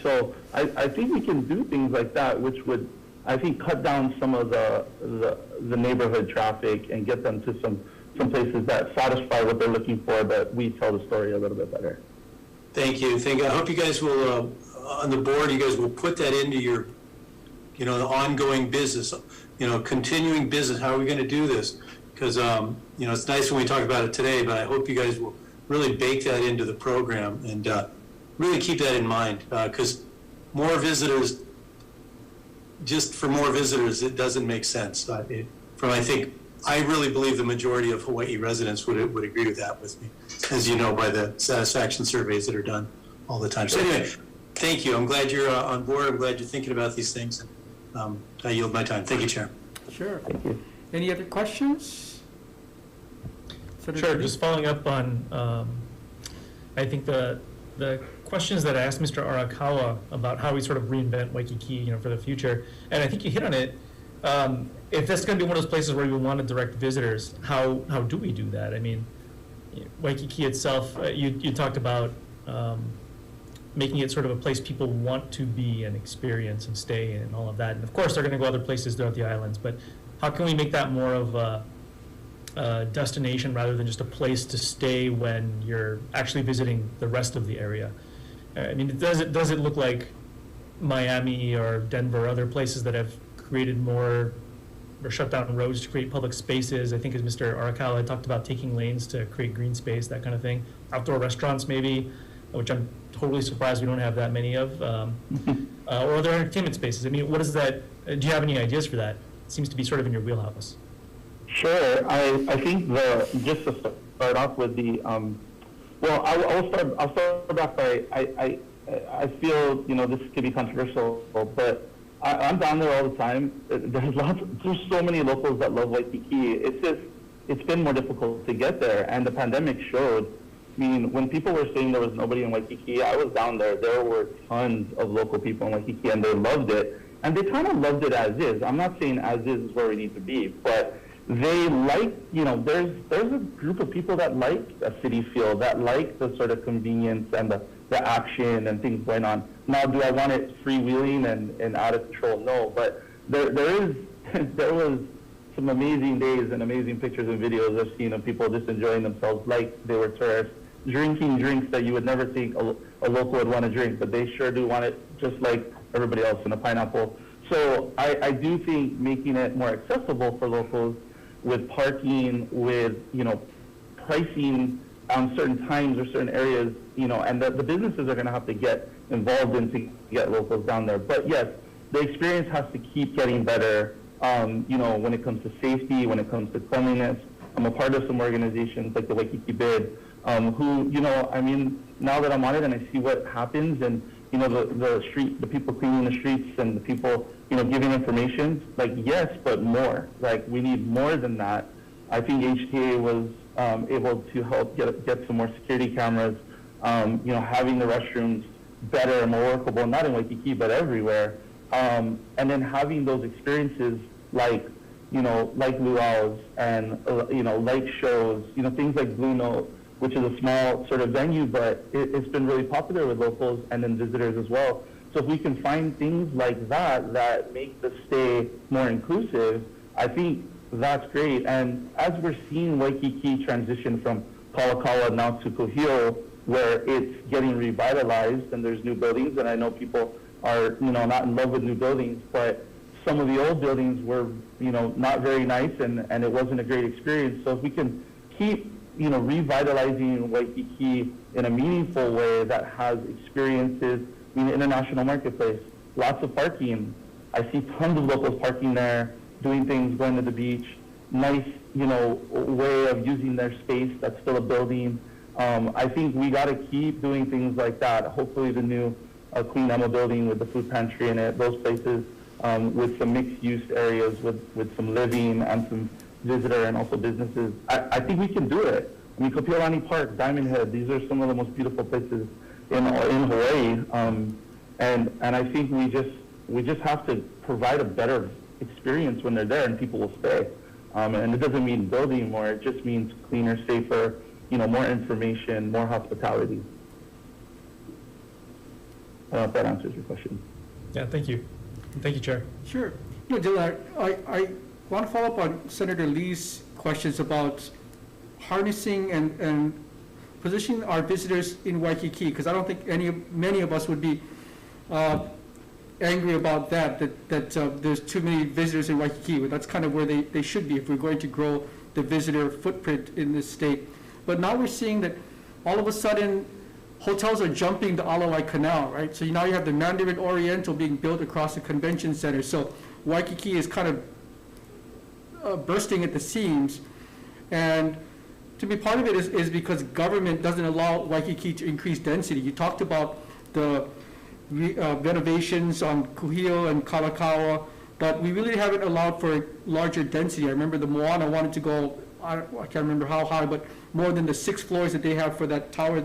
So I think we can do things like that, which would, I think, cut down some of the neighborhood traffic and get them to some places that satisfy what they're looking for, but we tell the story a little bit better. Thank you. I hope you guys will, on the board, you guys will put that into your, the ongoing business, continuing business. How are we going to do this? Because, it's nice when we talk about it today, but I hope you guys will really bake that into the program and really keep that in mind, because more visitors, just for more visitors, it doesn't make sense. I really believe the majority of Hawaii residents would agree with that with me, as you know by the satisfaction surveys that are done all the time. So anyway, thank you. I'm glad you're on board. I'm glad you're thinking about these things. And I yield my time. Thank you, Chair. Sure. Any other questions? Sure, just following up on, I think the questions that I asked Mr. Arakawa about how we sort of reinvent Waikiki, for the future, and I think you hit on it. If that's going to be one of those places where we want to direct visitors, how do we do that? I mean, Waikiki itself, you talked about making it sort of a place people want to be and experience and stay in and all of that. And of course, they're going to go other places throughout the islands, but how can we make that more of a destination rather than just a place to stay when you're actually visiting the rest of the area? I mean, does it look like Miami or Denver or other places that have created more or shut down roads to create public spaces? I think as Mr. Arakawa talked about, taking lanes to create green space, that kind of thing. Outdoor restaurants maybe, which I'm totally surprised we don't have that many of, or other entertainment spaces. I mean, what is that? Do you have any ideas for that? It seems to be sort of in your wheelhouse. Sure. I think just to start off with the, I'll start off by, I feel, this could be controversial, but I'm down there all the time. There's so many locals that love Waikiki. It's been more difficult to get there, and the pandemic showed. I mean, when people were saying there was nobody in Waikiki, I was down there. There were tons of local people in Waikiki, and they loved it. And they kind of loved it as is. I'm not saying as is where we need to be, but they like, there's a group of people that like a city feel, that like the sort of convenience and the action and things going on. Now, do I want it freewheeling and out of control? No, but there was some amazing days and amazing pictures and videos I've seen of people just enjoying themselves like they were tourists, drinking drinks that you would never think a local would want to drink, but they sure do want it just like everybody else in a pineapple. So I do think making it more accessible for locals with parking, with, pricing on certain times or certain areas, and the businesses are going to have to get involved in to get locals down there. But yes, the experience has to keep getting better, when it comes to safety, when it comes to cleanliness, I'm a part of some organizations like the Waikiki Bid, who, you know, I mean, now that I'm on it and I see what happens and, you know, the people cleaning the streets and the people, you know, giving information, like, yes, but more. Like, we need more than that. I think HTA was able to help get some more security cameras, you know, having the restrooms better and more workable, not in Waikiki, but everywhere. And then having those experiences like, you know, like luau's and, you know, like shows, you know, things like Blue Note, which is a small sort of venue, but it's been really popular with locals and then visitors as well. So if we can find things like that make the stay more inclusive, I think that's great. And as we're seeing Waikiki transition from Kalakaua now to Kuhio, where it's getting revitalized and there's new buildings, and I know people are, you know, not in love with new buildings, but some of the old buildings were, you know, not very nice and it wasn't a great experience. So if we can keep, you know, revitalizing Waikiki in a meaningful way that has experiences in the international marketplace, lots of parking. I see tons of locals parking there, doing things, going to the beach, nice, you know, way of using their space that's still a building. I think we got to keep doing things like that. Hopefully the new Queen Emma building with the food pantry in it, those places with some mixed use areas with some living and some visitor and also businesses. I think we can do it. I mean, Kapiolani Park, Diamond Head, these are some of the most beautiful places in Hawaii. And I think we just have to provide a better experience when they're there and people will stay. And it doesn't mean building more, it just means cleaner, safer, you know, more information, more hospitality. I don't know if that answers your question. Yeah, thank you. Thank you, Chair. Sure. You know, Dylan, I want to follow up on Senator Lee's questions about harnessing and positioning our visitors in Waikiki, because I don't think many of us would be angry about that there's too many visitors in Waikiki. That's kind of where they should be if we're going to grow the visitor footprint in this state. But now we're seeing that all of a sudden hotels are jumping the Alawai Canal, right? So now you have the Mandarin Oriental being built across the convention center. So Waikiki is kind of bursting at the seams. And to be part of it is because government doesn't allow Waikiki to increase density. You talked about the renovations on Kuhio and Kalakaua, but we really haven't allowed for larger density. I remember the Moana wanted to go, I can't remember how high, but more than the 6 floors that they have for that tower,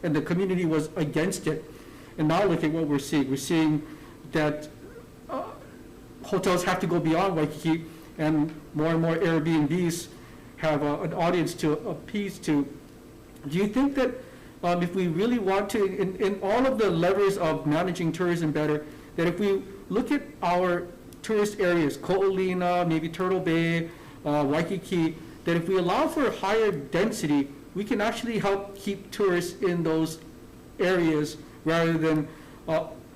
and the community was against it. And now look at what we're seeing. We're seeing that hotels have to go beyond Waikiki, and more Airbnbs have an audience to appease to. Do you think that if we really want to, in all of the levers of managing tourism better, that if we look at our tourist areas, Ko'olina, maybe Turtle Bay, Waikiki, that if we allow for higher density, we can actually help keep tourists in those areas rather than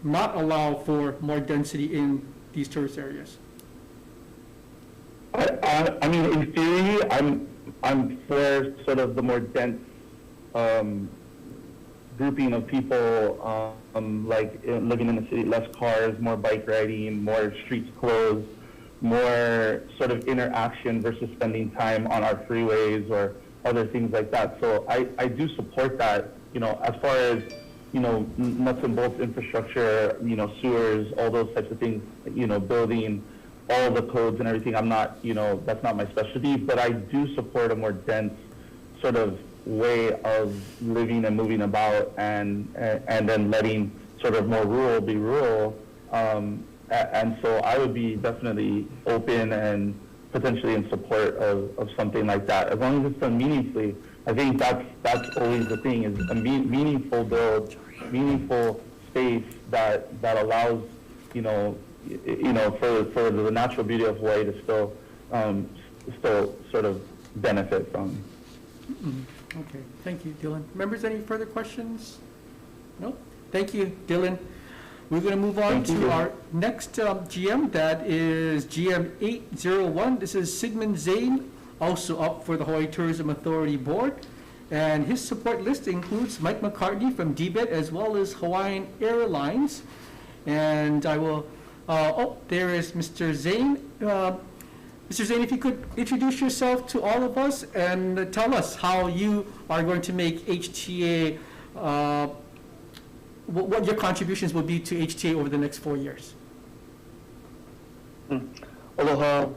not allow for more density in these tourist areas? I mean, in theory, I'm for sort of the more dense grouping of people, like living in the city, less cars, more bike riding, more streets closed, more sort of interaction versus spending time on our freeways or other things like that. So I do support that, you know, as far as, you know, nuts and bolts infrastructure, you know, sewers, all those types of things, you know, building all the codes and everything. I'm not, you know, that's not my specialty, but I do support a more dense sort of way of living and moving about and then letting sort of more rural be rural. And so I would be definitely open and potentially in support of something like that, as long as it's done meaningfully. I think that's always the thing, is a meaningful build, meaningful space that allows, you know, for the natural beauty of Hawaii to still sort of benefit from. Mm-hmm. Okay, thank you, Dylan. Members, any further questions? No? Thank you, Dylan. We're going to move on to our next GM, that is GM 801. This is Sigmund Zane, also up for the Hawaii Tourism Authority Board. And his support list includes Mike McCartney from DBET as well as Hawaiian Airlines. And I will, there is Mr. Zane. Mr. Zane, if you could introduce yourself to all of us and tell us how you are going to make HTA, what your contributions will be to HTA over the next 4 years. Aloha,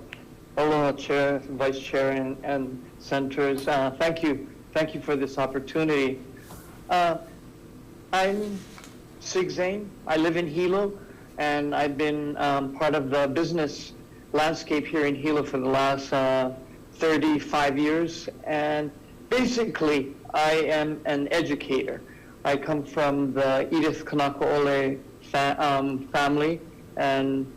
aloha, Chair, Vice Chair, and Senators. Thank you for this opportunity. I'm Sig Zane. I live in Hilo, and I've been part of the business landscape here in Hilo for the last 35 years. And basically, I am an educator. I come from the Edith Kanakaole family and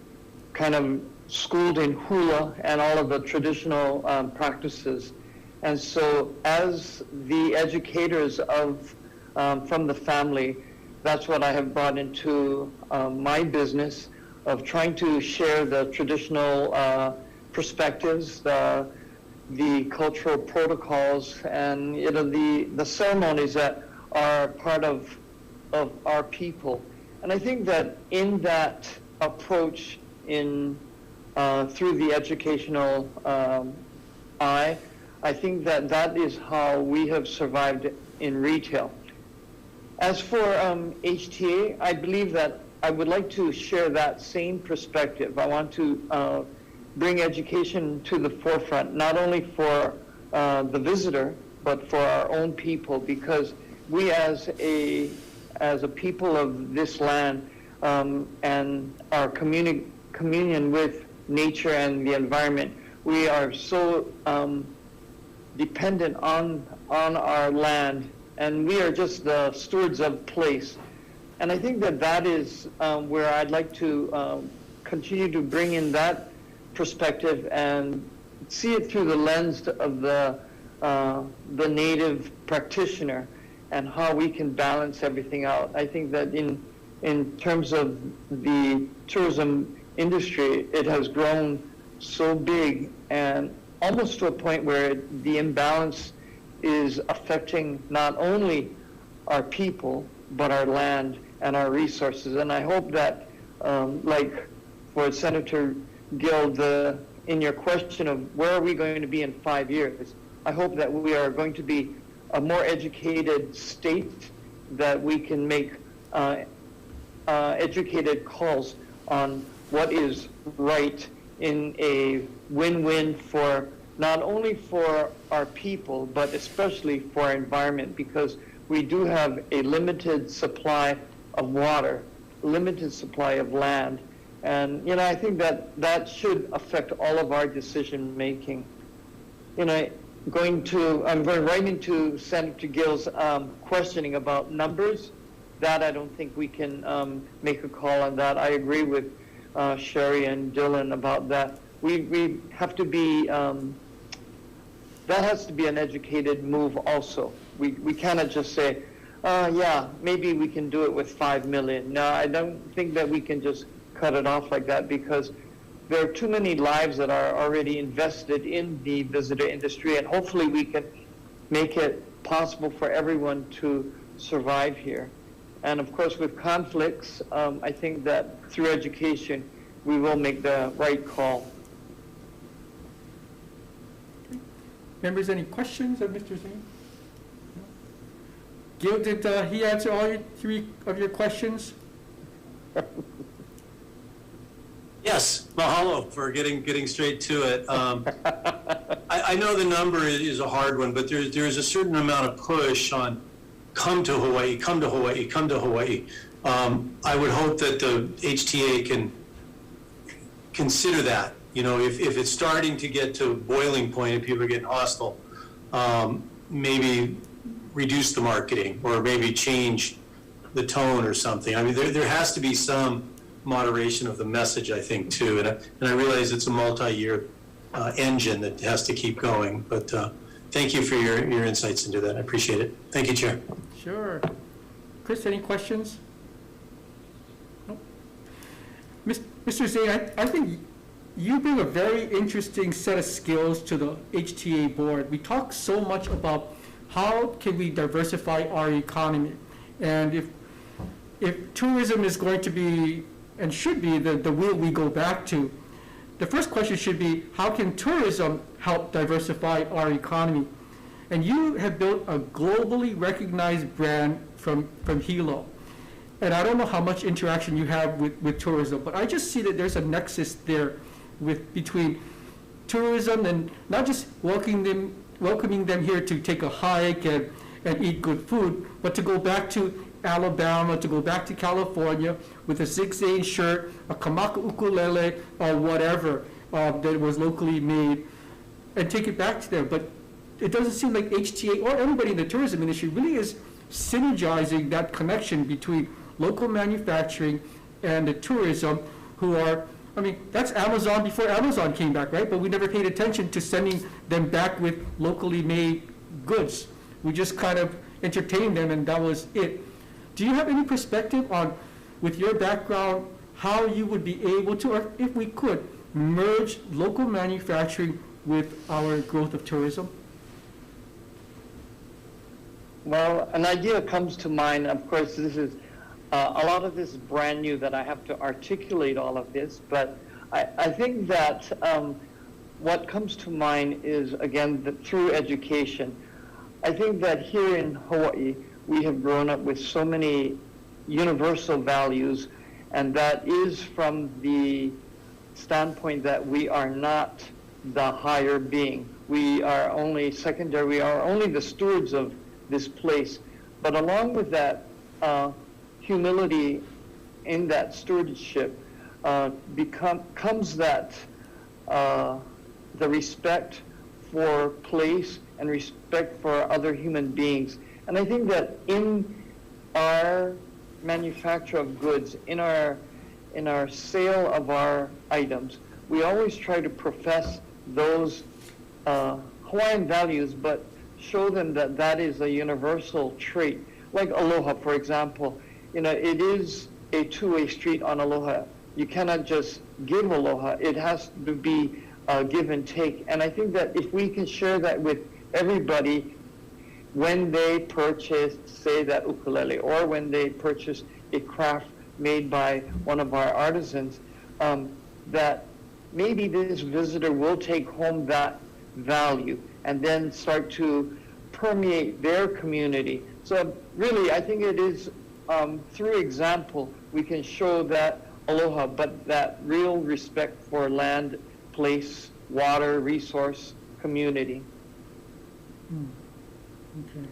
kind of schooled in hula and all of the traditional practices. And so as the educators of from the family, that's what I have brought into my business of trying to share the traditional perspectives, the cultural protocols, and the ceremonies that are part of our people. And I think that in that approach through the educational eye, I think that is how we have survived in retail. As for HTA, I believe that I would like to share that same perspective. I want to bring education to the forefront, not only for the visitor, but for our own people, because we as a people of this land and our communion with nature and the environment, we are so dependent on our land, and we are just the stewards of place. And I think that is where I'd like to continue to bring in that perspective and see it through the lens of the native practitioner and how we can balance everything out. I think that in terms of the tourism industry, it has grown so big and almost to a point where the imbalance is affecting not only our people, but our land and our resources. And I hope that, like for Senator Gill, in your question of where are we going to be in 5 years, I hope that we are going to be a more educated state, that we can make educated calls on what is right in a win-win for not only for our people, but especially for our environment, because we do have a limited supply of water, limited supply of land. And, I think that should affect all of our decision making. I'm going right into Senator Gill's questioning about numbers. That I don't think we can make a call on that. I agree with Sherry and Dylan about that. We have to be, that has to be an educated move also. We cannot just say, yeah, maybe we can do it with 5 million. No, I don't think that we can just cut it off like that, because there are too many lives that are already invested in the visitor industry, and hopefully we can make it possible for everyone to survive here. And of course, with conflicts, I think that through education, we will make the right call. Members, any questions of Mr. Zane? Gil, did he answer all 3 of your questions? Yes, mahalo for getting straight to it. I know the number is a hard one, but there's a certain amount of push on come to Hawaii, come to Hawaii, come to Hawaii. I would hope that the HTA can consider that. If it's starting to get to boiling point and people are getting hostile, maybe reduce the marketing or maybe change the tone or something. I mean, there has to be some moderation of the message, I think, too. And I realize it's a multi-year engine that has to keep going. But thank you for your insights into that. I appreciate it. Thank you, Chair. Sure. Chris, any questions? Nope. Mr. Zane, I think you bring a very interesting set of skills to the HTA board. We talk so much about how can we diversify our economy. And if tourism is going to be and should be the wheel we go back to, the first question should be, how can tourism help diversify our economy? And you have built a globally recognized brand from Hilo. And I don't know how much interaction you have with tourism, but I just see that there's a nexus there between tourism and not just welcoming them here to take a hike and eat good food, but to go back to Alabama, to go back to California with a zigzag shirt, a kamaka ukulele, or whatever that was locally made, and take it back to them. But it doesn't seem like HTA or anybody in the tourism industry really is synergizing that connection between local manufacturing and the tourism, who are, I mean, that's Amazon before Amazon came back, right? But we never paid attention to sending them back with locally made goods. We just kind of entertained them, and that was it. Do you have any perspective on, with your background, how you would be able to, or if we could, merge local manufacturing with our growth of tourism? Well, an idea comes to mind. Of course, this is a lot of this is brand new that I have to articulate all of this, but I think that what comes to mind is, again, through education. I think that here in Hawaii, we have grown up with so many universal values, and that is from the standpoint that we are not the higher being. We are only secondary, we are only the stewards of this place. But along with that humility in that stewardship comes that the respect for place and respect for other human beings. And I think that in our manufacture of goods, in our sale of our items, we always try to profess those Hawaiian values, but show them that that is a universal trait. Like aloha, for example, it is a two-way street on aloha. You cannot just give aloha. It has to be give and take. And I think that if we can share that with everybody when they purchase, say, that ukulele, or when they purchase a craft made by one of our artisans, that maybe this visitor will take home that value and then start to permeate their community. So really, I think it is through example we can show that aloha, but that real respect for land, place, water, resource, community. Okay.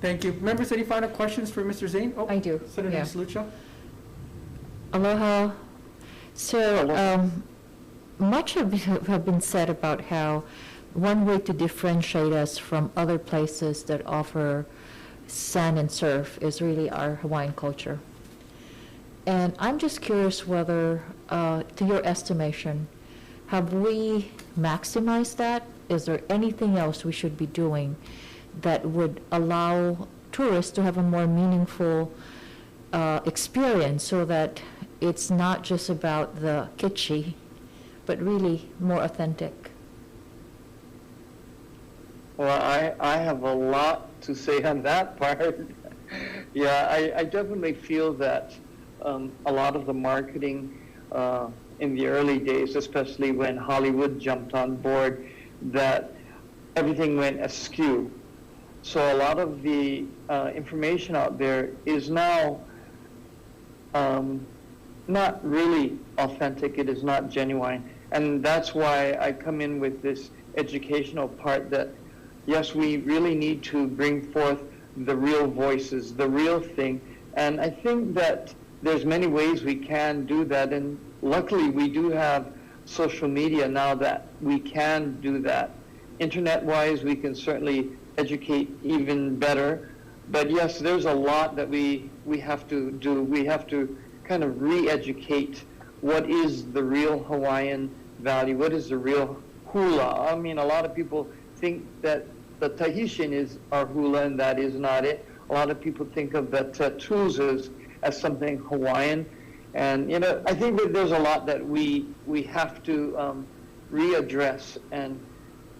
Thank you. Members, any final questions for Mr. Zane? Oh, I do, Senator yeah. Salucha? Aloha. So, much have been said about how one way to differentiate us from other places that offer sand and surf is really our Hawaiian culture. And I'm just curious whether, to your estimation, have we maximized that? Is there anything else we should be doing that would allow tourists to have a more meaningful experience, so that it's not just about the kitschy, but really more authentic? Well, I have a lot to say on that part. Yeah, I definitely feel that a lot of the marketing in the early days, especially when Hollywood jumped on board, that everything went askew. So a lot of the information out there is now not really authentic. It is not genuine. And that's why I come in with this educational part that, yes, we really need to bring forth the real voices, the real thing. And I think that there's many ways we can do that. And luckily, we do have social media now that we can do that. Internet-wise, we can certainly educate even better. But yes, there's a lot that we have to do. We have to kind of re-educate what is the real Hawaiian value, what is the real hula. I mean, a lot of people think that the Tahitian is our hula, and that is not it. A lot of people think of the tattoos as something Hawaiian. And, I think that there's a lot that we have to readdress and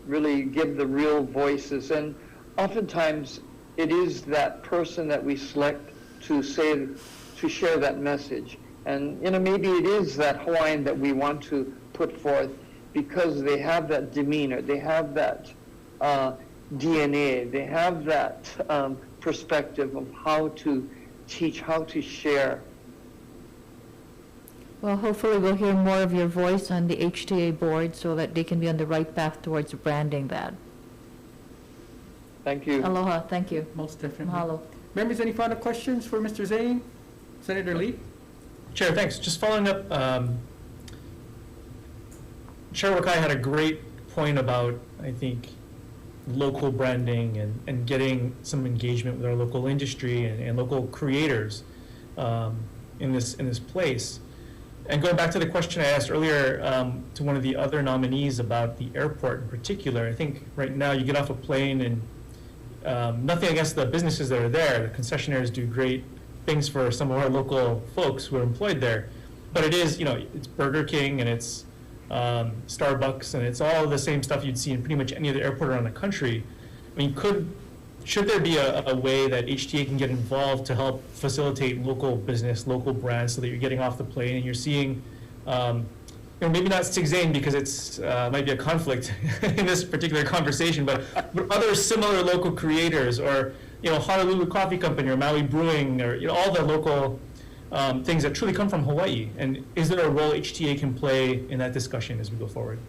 really give the real voices. And oftentimes, it is that person that we select to share that message. And, maybe it is that Hawaiian that we want to put forth because they have that demeanor, they have that DNA, they have that perspective of how to teach, how to share. Well, hopefully we'll hear more of your voice on the HTA board so that they can be on the right path towards branding that. Thank you. Aloha, thank you. Most definitely. Mahalo. Members, any final questions for Mr. Zane? Senator Lee? Chair, thanks. Just following up, Chair Wakai had a great point about, I think, local branding and getting some engagement with our local industry and local creators in this place. And going back to the question I asked earlier to one of the other nominees about the airport in particular, I think right now you get off a plane and nothing against the businesses that are there. The concessionaires do great things for some of our local folks who are employed there. But it is, it's Burger King and it's Starbucks and it's all the same stuff you'd see in pretty much any other airport around the country. I mean, should there be a way that HTA can get involved to help facilitate local business, local brands, so that you're getting off the plane and you're seeing, maybe not Sig Zane because it's might be a conflict in this particular conversation, but other similar local creators, or Honolulu Coffee Company or Maui Brewing, or all the local things that truly come from Hawaii. And is there a role HTA can play in that discussion as we go forward?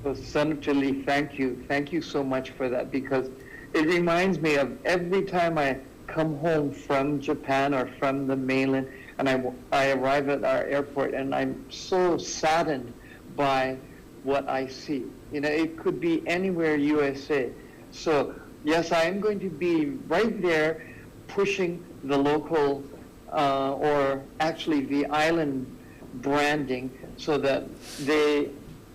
Well, Senator Lee, thank you. Thank you so much for that, because it reminds me of every time I come home from Japan or from the mainland, and I arrive at our airport, and I'm so saddened by what I see. It could be anywhere USA. So, yes, I am going to be right there pushing the local, or actually the island branding, so that the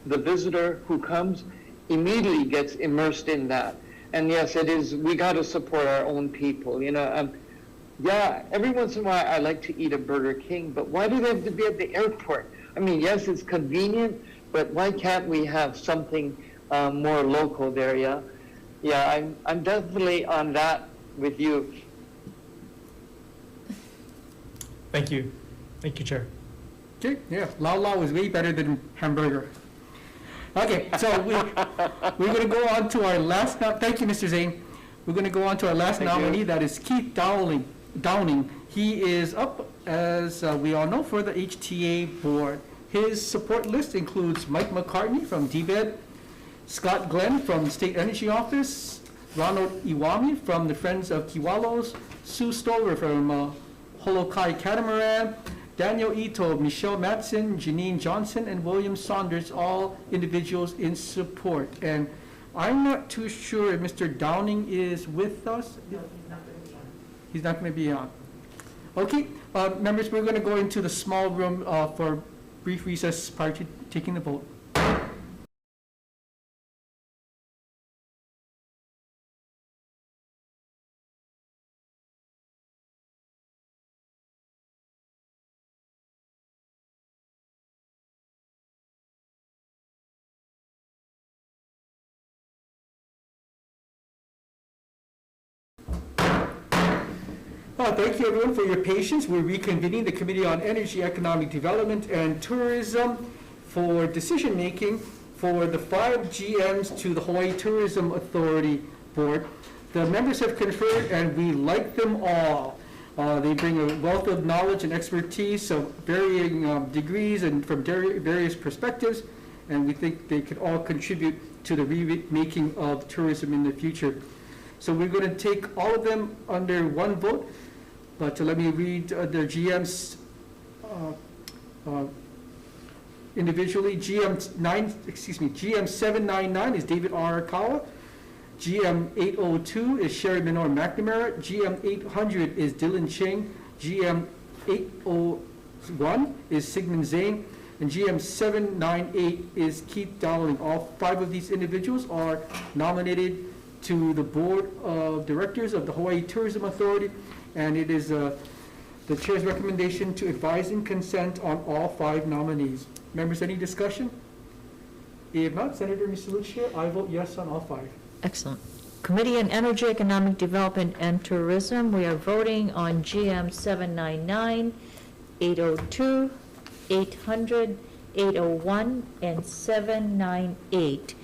visitor who comes immediately gets immersed in that. And yes, it is, we got to support our own people. Yeah, every once in a while I like to eat a Burger King, but why do they have to be at the airport? I mean, yes, it's convenient, but why can't we have something more local there, yeah? Yeah, I'm definitely on that with you. Thank you. Thank you, Chair. Okay, yeah, Lao Lao is way better than hamburger. Okay, so we're going to go on to our last, thank you, Mr. Zane. We're going to go on to our last Thank nominee, you. that is Keith Dowling. He is up, as we all know, for the HTA board. His support list includes Mike McCartney from DBED, Scott Glenn from the State Energy Office, Ronald Iwami from the Friends of Kiwalos, Sue Stover from Holokai Catamaran, Daniel Ito, Michelle Matson, Janine Johnson, and William Saunders, all individuals in support. And I'm not too sure if Mr. Downing is with us. No, he's not going to be on. He's not going to be on. Okay, members, we're going to go into the small room for brief recess prior to taking the vote. Thank you, everyone, for your patience. We're reconvening the Committee on Energy, Economic Development, and Tourism for decision-making for the 5 GMs to the Hawaii Tourism Authority Board. The members have conferred, and we like them all. They bring a wealth of knowledge and expertise of varying degrees and from various perspectives, and we think they could all contribute to the remaking of tourism in the future. So we're going to take all of them under one vote. But let me read their GMs individually. GM 799 is David Arakawa. GM 802 is Sherry Minor McNamara. GM 800 is Dylan Cheng. GM 801 is Sigmund Zane. And GM 798 is Keith Dowling. All 5 of these individuals are nominated to the Board of Directors of the Hawaii Tourism Authority. And it is the Chair's recommendation to advise and consent on all 5 nominees. Members, any discussion? If not, Senator Misalucia, I vote yes on all 5. Excellent. Committee on Energy, Economic Development, and Tourism, we are voting on GM 799. 802, 800, 801, and 798.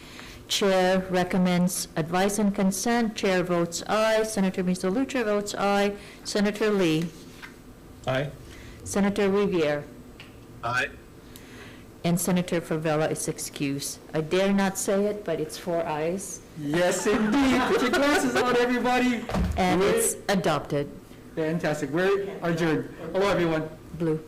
Chair recommends advice and consent. Chair votes aye. Senator Misalucha votes aye. Senator Lee. Aye. Senator Riviere. Aye. And Senator Favela is excused. I dare not say it, but it's 4 ayes, Yes, indeed. Put your glasses on, everybody. and We're- it's adopted. Fantastic. We're adjourned. Hello, everyone. Blue.